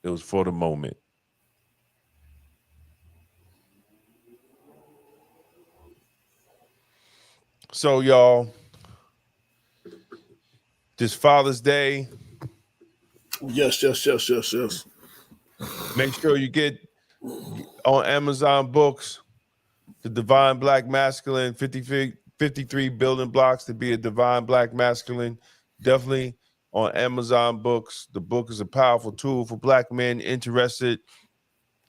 It was for the moment. So y'all, this Father's Day. Yes. Make sure you get on Amazon Books, The Divine Black Masculine, 53 Building Blocks to be a Divine Black Masculine. Definitely on Amazon Books. The book is a powerful tool for Black men interested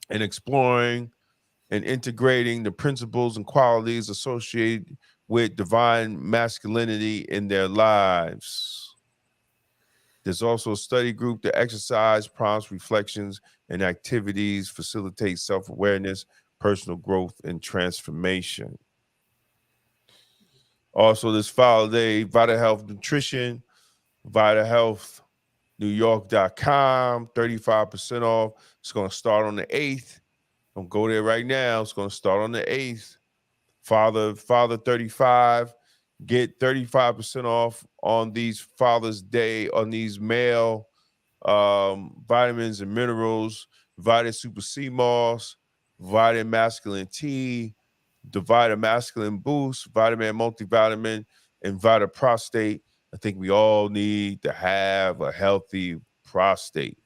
in exploring and integrating the principles and qualities associated with divine masculinity in their lives. There's also a study group that exercise, prompts, reflections, and activities facilitate self-awareness, personal growth, and transformation. Also, this Father's Day, Vital Health Nutrition, VitalHealthNewYork.com, 35% off. It's going to start on the 8th. Don't go there right now. It's going to start on the 8th. Father 35, get 35% off on these Father's Day, on these male vitamins and minerals, Vita Super Sea Moss, Vita Masculine Tea, the Vita Masculine Boost, Vitamin Multivitamin, and Vita Prostate. I think we all need to have a healthy prostate.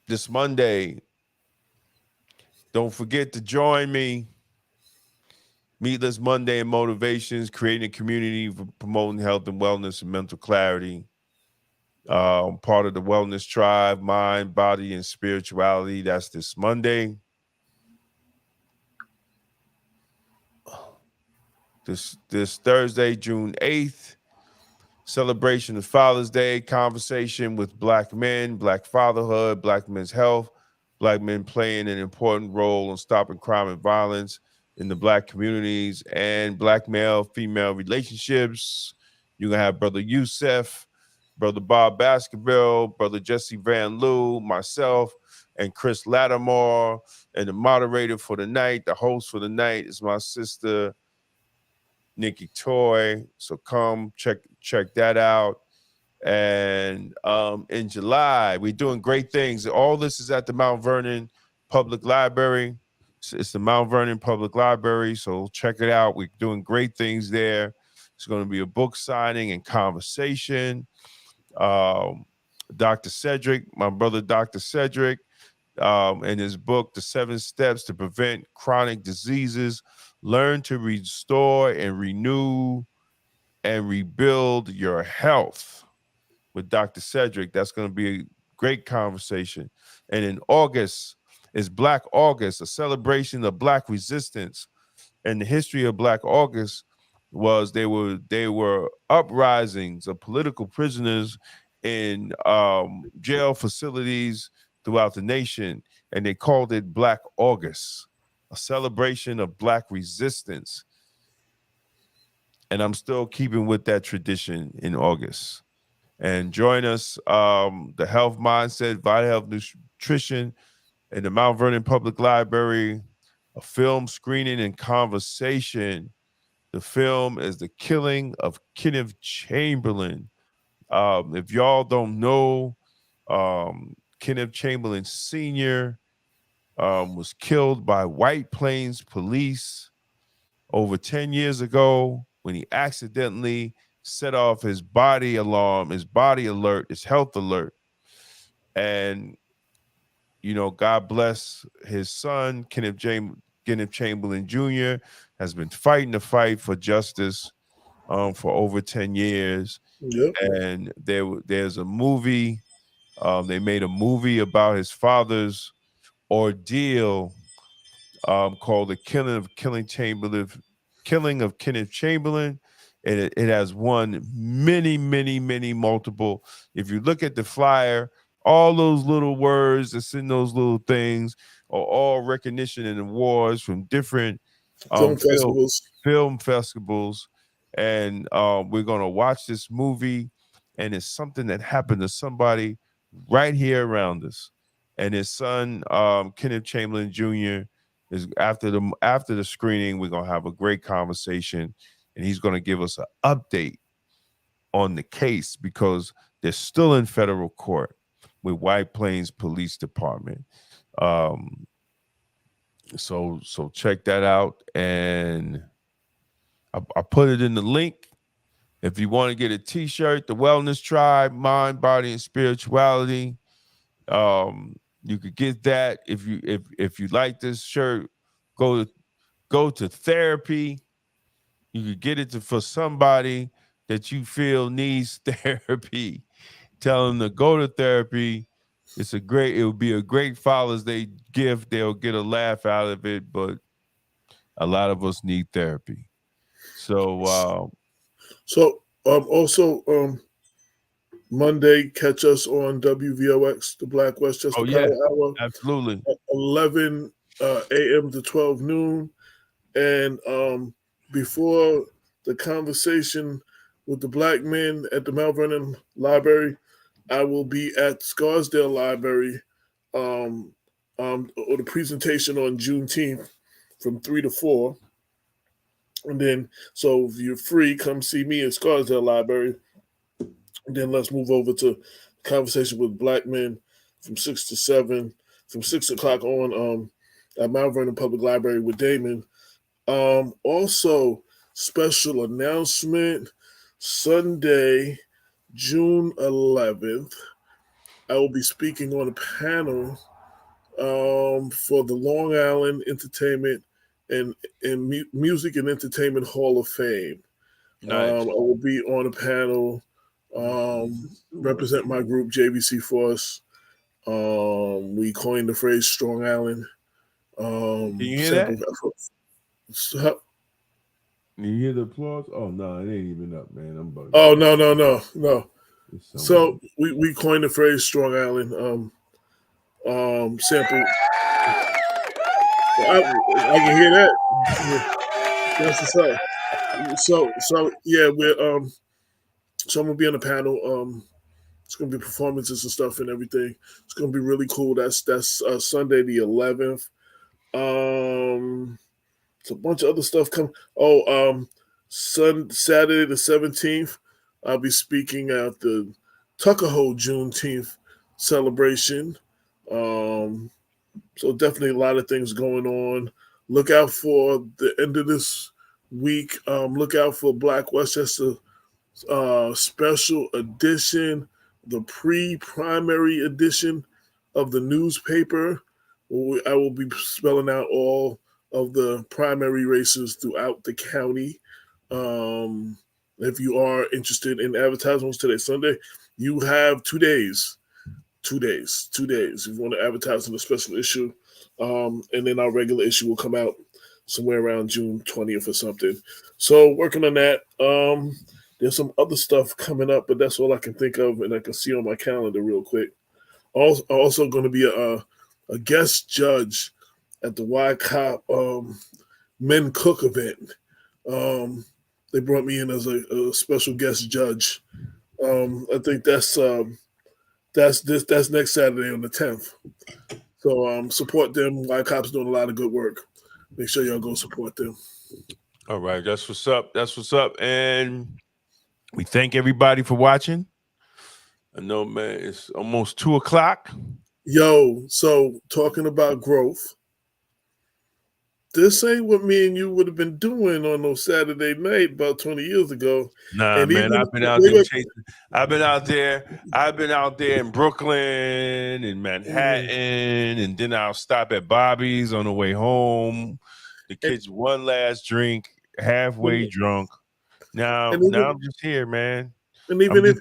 This Monday, don't forget to join me Meatless Monday and Motivations, creating a community for promoting health and wellness and mental clarity. Part of the Wellness Tribe, Mind, Body, and Spirituality. That's this Monday. This Thursday, June 8th, celebration of Father's Day, conversation with Black men, Black fatherhood, Black men's health, Black men playing an important role in stopping crime and violence in the Black communities, and Black male-female relationships. You're going to have Brother Youssef, Brother Bob Baskerville, Brother Jesse Van Loo, myself, and Chris Lattimore. And the moderator for the night, the host for the night, is my sister, Nikki Toy. So come check that out. And in July, we're doing great things. All this is at the Mount Vernon Public Library. It's the Mount Vernon Public Library, so check it out. We're doing great things there. It's going to be a book signing and conversation. Dr. Cedric, my brother Dr. Cedric, in his book, The 7 Steps to Prevent Chronic Diseases, Learn to Restore and Renew and Rebuild Your Health, with Dr. Cedric. That's going to be a great conversation. And in August is Black August, a celebration of Black resistance. And the history of Black August was they were uprisings of political prisoners in jail facilities throughout the nation, and they called it Black August, a celebration of Black resistance. And I'm still keeping with that tradition in August. And join us, the Health Mindset, Vital Health Nutrition, in the Mount Vernon Public Library, a film screening and conversation. The film is The Killing of Kenneth Chamberlain. If y'all don't know, Kenneth Chamberlain Sr. Was killed by White Plains police over 10 years ago when he accidentally set off his body alarm, his body alert, his health alert. And, you know, God bless his son, Kenneth Chamberlain Jr., has been fighting the fight for justice for over 10 years. Yep. And there's a movie, they made a movie about his father's ordeal called The Killing of Kenneth Chamberlain. And it has won many multiple. If you look at the flyer, all those little words that's in those little things are all recognition and awards from different film festivals. And we're going to watch this movie, and it's something that happened to somebody right here around us. And his son, Kenneth Chamberlain Jr., is after the screening. We're going to have a great conversation, and he's going to give us an update on the case because they're still in federal court with White Plains Police Department. So check that out, and I put it in the link. If you want to get a T-shirt, the Wellness Tribe, Mind, Body, and Spirituality, you could get that. If you like this shirt, go to therapy. You could get it for somebody that you feel needs therapy. Tell them to go to therapy. It would be a great Father's Day gift. They'll get a laugh out of it, but a lot of us need therapy. So also Monday, catch us on WVOX, the Black Westchester Power Hour. Absolutely. 11 a.m. to 12 noon. And before the conversation with the Black men at the Mount Vernon Library, I will be at Scarsdale Library or the presentation on Juneteenth from 3 to 4. And then, so if you're free, come see me at Scarsdale Library. And then let's move over to conversation with Black men from 6 to 7, from 6 o'clock on at Mount Vernon Public Library with Damon. Also, special announcement, Sunday, June 11th, I will be speaking on a panel for the Long Island Entertainment and Music and Entertainment Hall of Fame. Nice. I will be on a panel, represent my group JVC Force. We coined the phrase Strong Island. Can you hear that? So, You hear the applause? Oh no, it ain't even up, man. I'm bugging. oh no. So we coined the phrase Strong Island. Sample. I can hear that. Yeah, that's what's up. So yeah, we're so I'm gonna be on the panel. It's gonna be performances and stuff and everything. It's gonna be really cool. That's Sunday the 11th. It's a bunch of other stuff coming. Saturday the 17th, I'll be speaking at the Tuckahoe Juneteenth celebration. So definitely a lot of things going on. Look out for the end of this week. Look out for Black Westchester special edition, the pre-primary edition of the newspaper. I will be spelling out all of the primary races throughout the county. If you are interested in advertisements today, Sunday, you have 2 days. 2 days. 2 days. If you want to advertise in the special issue, and then our regular issue will come out somewhere around June 20th or something. So working on that. There's some other stuff coming up, but that's all I can think of, and I can see on my calendar real quick. Also going to be a guest judge at the YCOP Men Cook event. They brought me in as a special guest judge. I think that's next Saturday on the 10th. So support them. YCOP's doing a lot of good work. Make sure y'all go support them. All right, that's what's up. That's what's up. And we thank everybody for watching. I know, man, it's almost 2:00. Yo, so talking about growth, this ain't what me and you would have been doing on those Saturday night about 20 years ago. Nah, and man, I've been out there chasing. I've been out there in Brooklyn and Manhattan, and then I'll stop at Bobby's on the way home. The kids one last drink, halfway drunk. Now I'm just here, man. And even if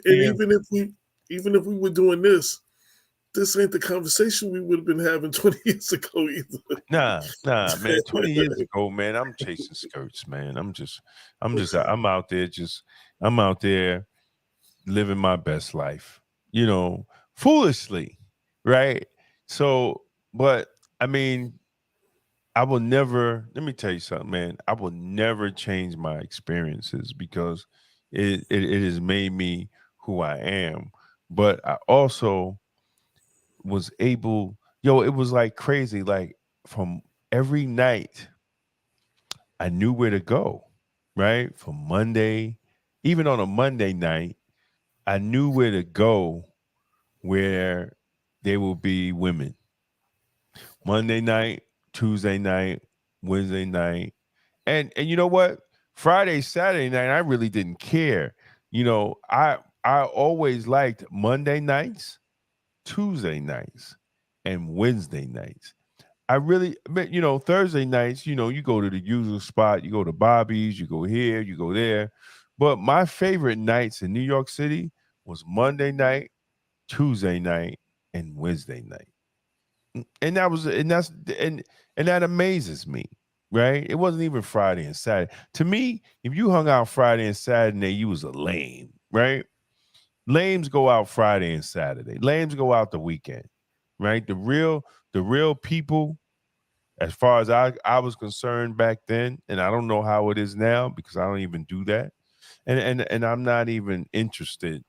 we were doing this ain't the conversation we would have been having 20 years ago either. Nah, man. 20 years ago, man, I'm chasing skirts, man. I'm out there living my best life, foolishly, right? So, but I mean, let me tell you something, man. I will never change my experiences because it has made me who I am. But I also was able, it was like crazy. Like from every night, I knew where to go, right? From Monday, even on a Monday night, I knew where to go where there will be women. Monday night, Tuesday night, Wednesday night. And you know what? Friday, Saturday night, I really didn't care. I always liked Monday nights, Tuesday nights, and Wednesday nights. I really, Thursday nights, you go to the usual spot, you go to Bobby's, you go here, you go there. But my favorite nights in New York City was Monday night, Tuesday night, and Wednesday night. And that amazes me, right? It wasn't even Friday and Saturday. To me, if you hung out Friday and Saturday, you was a lame, right? Lames go out Friday and Saturday. Lames go out the weekend, right? The real people, as far as I was concerned back then, and I don't know how it is now because I don't even do that, and I'm not even interested,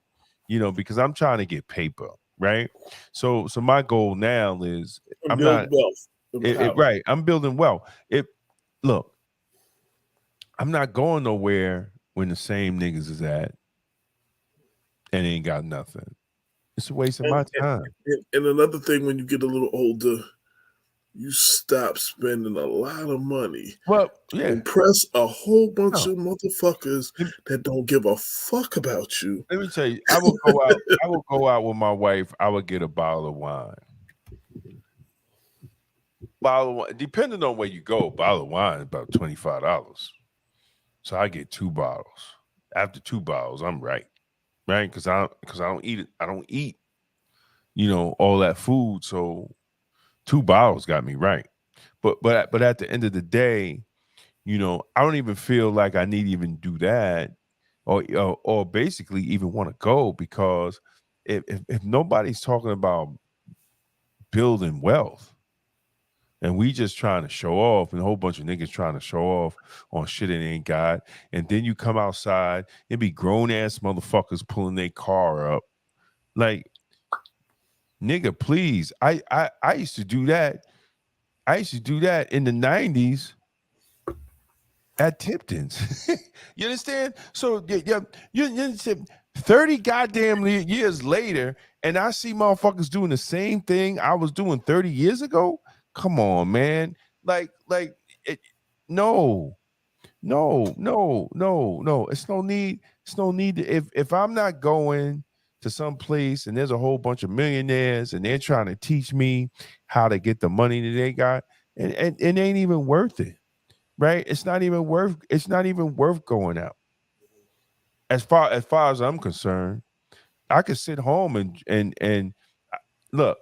because I'm trying to get paper, right? So my goal now is I'm building wealth. Look, I'm not going nowhere when the same niggas is at and ain't got nothing. It's a waste of my time. And another thing, when you get a little older, you stop spending a lot of money. Well, yeah. Impress a whole bunch of motherfuckers that don't give a fuck about you. Let me tell you, I will go out with my wife. I would get a bottle of wine. bottle of wine, depending on where you go, bottle of wine is about $25. So I get 2 bottles. After 2 bottles, I'm right? Because I don't eat it. I don't eat, all that food. So 2 bottles got me right. But at the end of the day, I don't even feel like I need to even do that, or basically even want to go, because if nobody's talking about building wealth, and we just trying to show off, and a whole bunch of niggas trying to show off on shit it ain't got, and then you come outside and be grown ass motherfuckers pulling their car up, like, nigga, please. I used to do that. I used to do that in the 90s at Tipton's. You understand? So you understand, 30 goddamn years later, and I see motherfuckers doing the same thing I was doing 30 years ago. Come on, man. No. It's no need. It's no need to, if I'm not going to some place and there's a whole bunch of millionaires and they're trying to teach me how to get the money that they got, and it ain't even worth it, right? It's not even worth going out. As far as I'm concerned, I could sit home and look,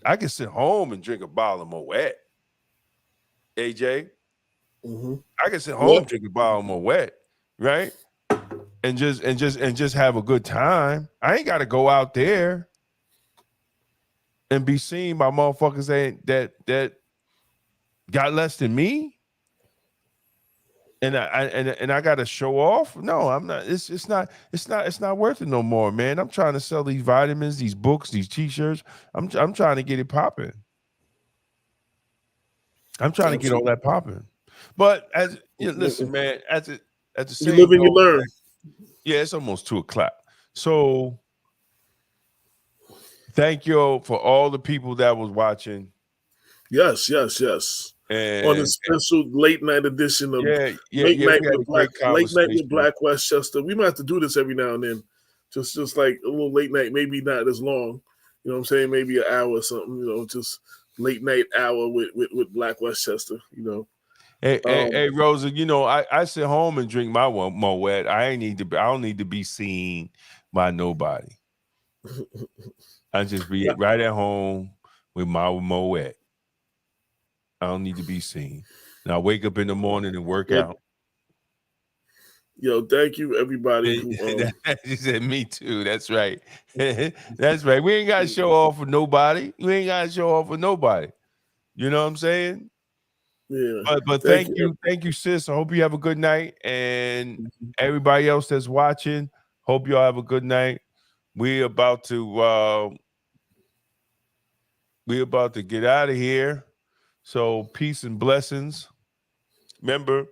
I can sit home and drink a bottle of Moet. AJ, I can sit home and drink a bottle of Moet, right? And just have a good time. I ain't got to go out there and be seen by motherfuckers that got less than me. And I got to show off. No, I'm not. It's not worth it no more, man. I'm trying to sell these vitamins, these books, these t-shirts. I'm trying to get it popping. I'm trying to get all that popping. But listen, man, at the same you live and you learn. Yeah, it's almost 2:00. So thank you for all the people that was watching. Yes. And on a special late night edition of Late Night with Black Westchester. We might have to do this every now and then. Just like a little late night, maybe not as long. You know what I'm saying? Maybe an hour or something, just late night hour with Black Westchester, Hey, Rosa, I sit home and drink my Moet. I don't need to be seen by nobody. I just be right at home with my Moet. I don't need to be seen. And I wake up in the morning and work out. Yo, thank you, everybody. She said, me too. That's right. That's right. We ain't got to show off for nobody. You know what I'm saying? Yeah. But thank you, sis. I hope you have a good night. And everybody else that's watching, hope y'all have a good night. We're about to get out of here. So peace and blessings. Remember,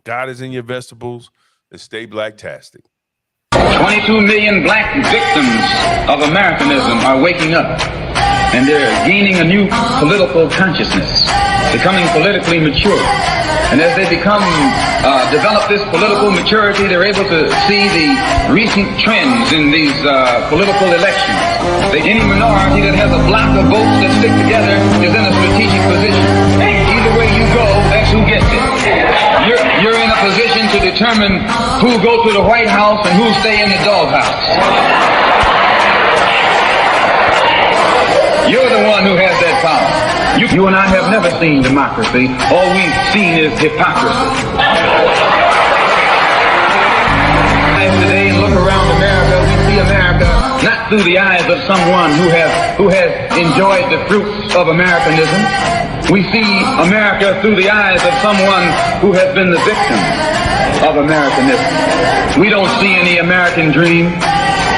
God is in your vegetables, and stay blacktastic. 22 million black victims of Americanism are waking up, and they're gaining a new political consciousness, becoming politically mature. And as they develop this political maturity, they're able to see the recent trends in these political elections. Any minority that has a block of votes that stick together is in a strategic position. Either way you go, that's who gets it. You're in a position to determine who go to the White House and who stay in the doghouse. You're the one who has that power. You and I have never seen democracy. All we've seen is hypocrisy. Today, look around America. We see America not through the eyes of someone who has enjoyed the fruits of Americanism. We see America through the eyes of someone who has been the victim of Americanism. We don't see any American dream.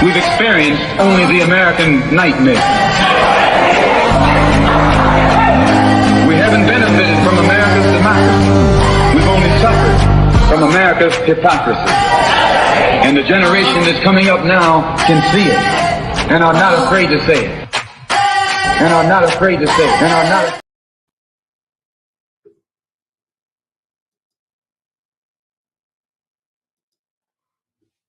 We've experienced only the American nightmare. We haven't benefited from America's democracy. We've only suffered from America's hypocrisy. And the generation that's coming up now can see it and are not afraid to say it.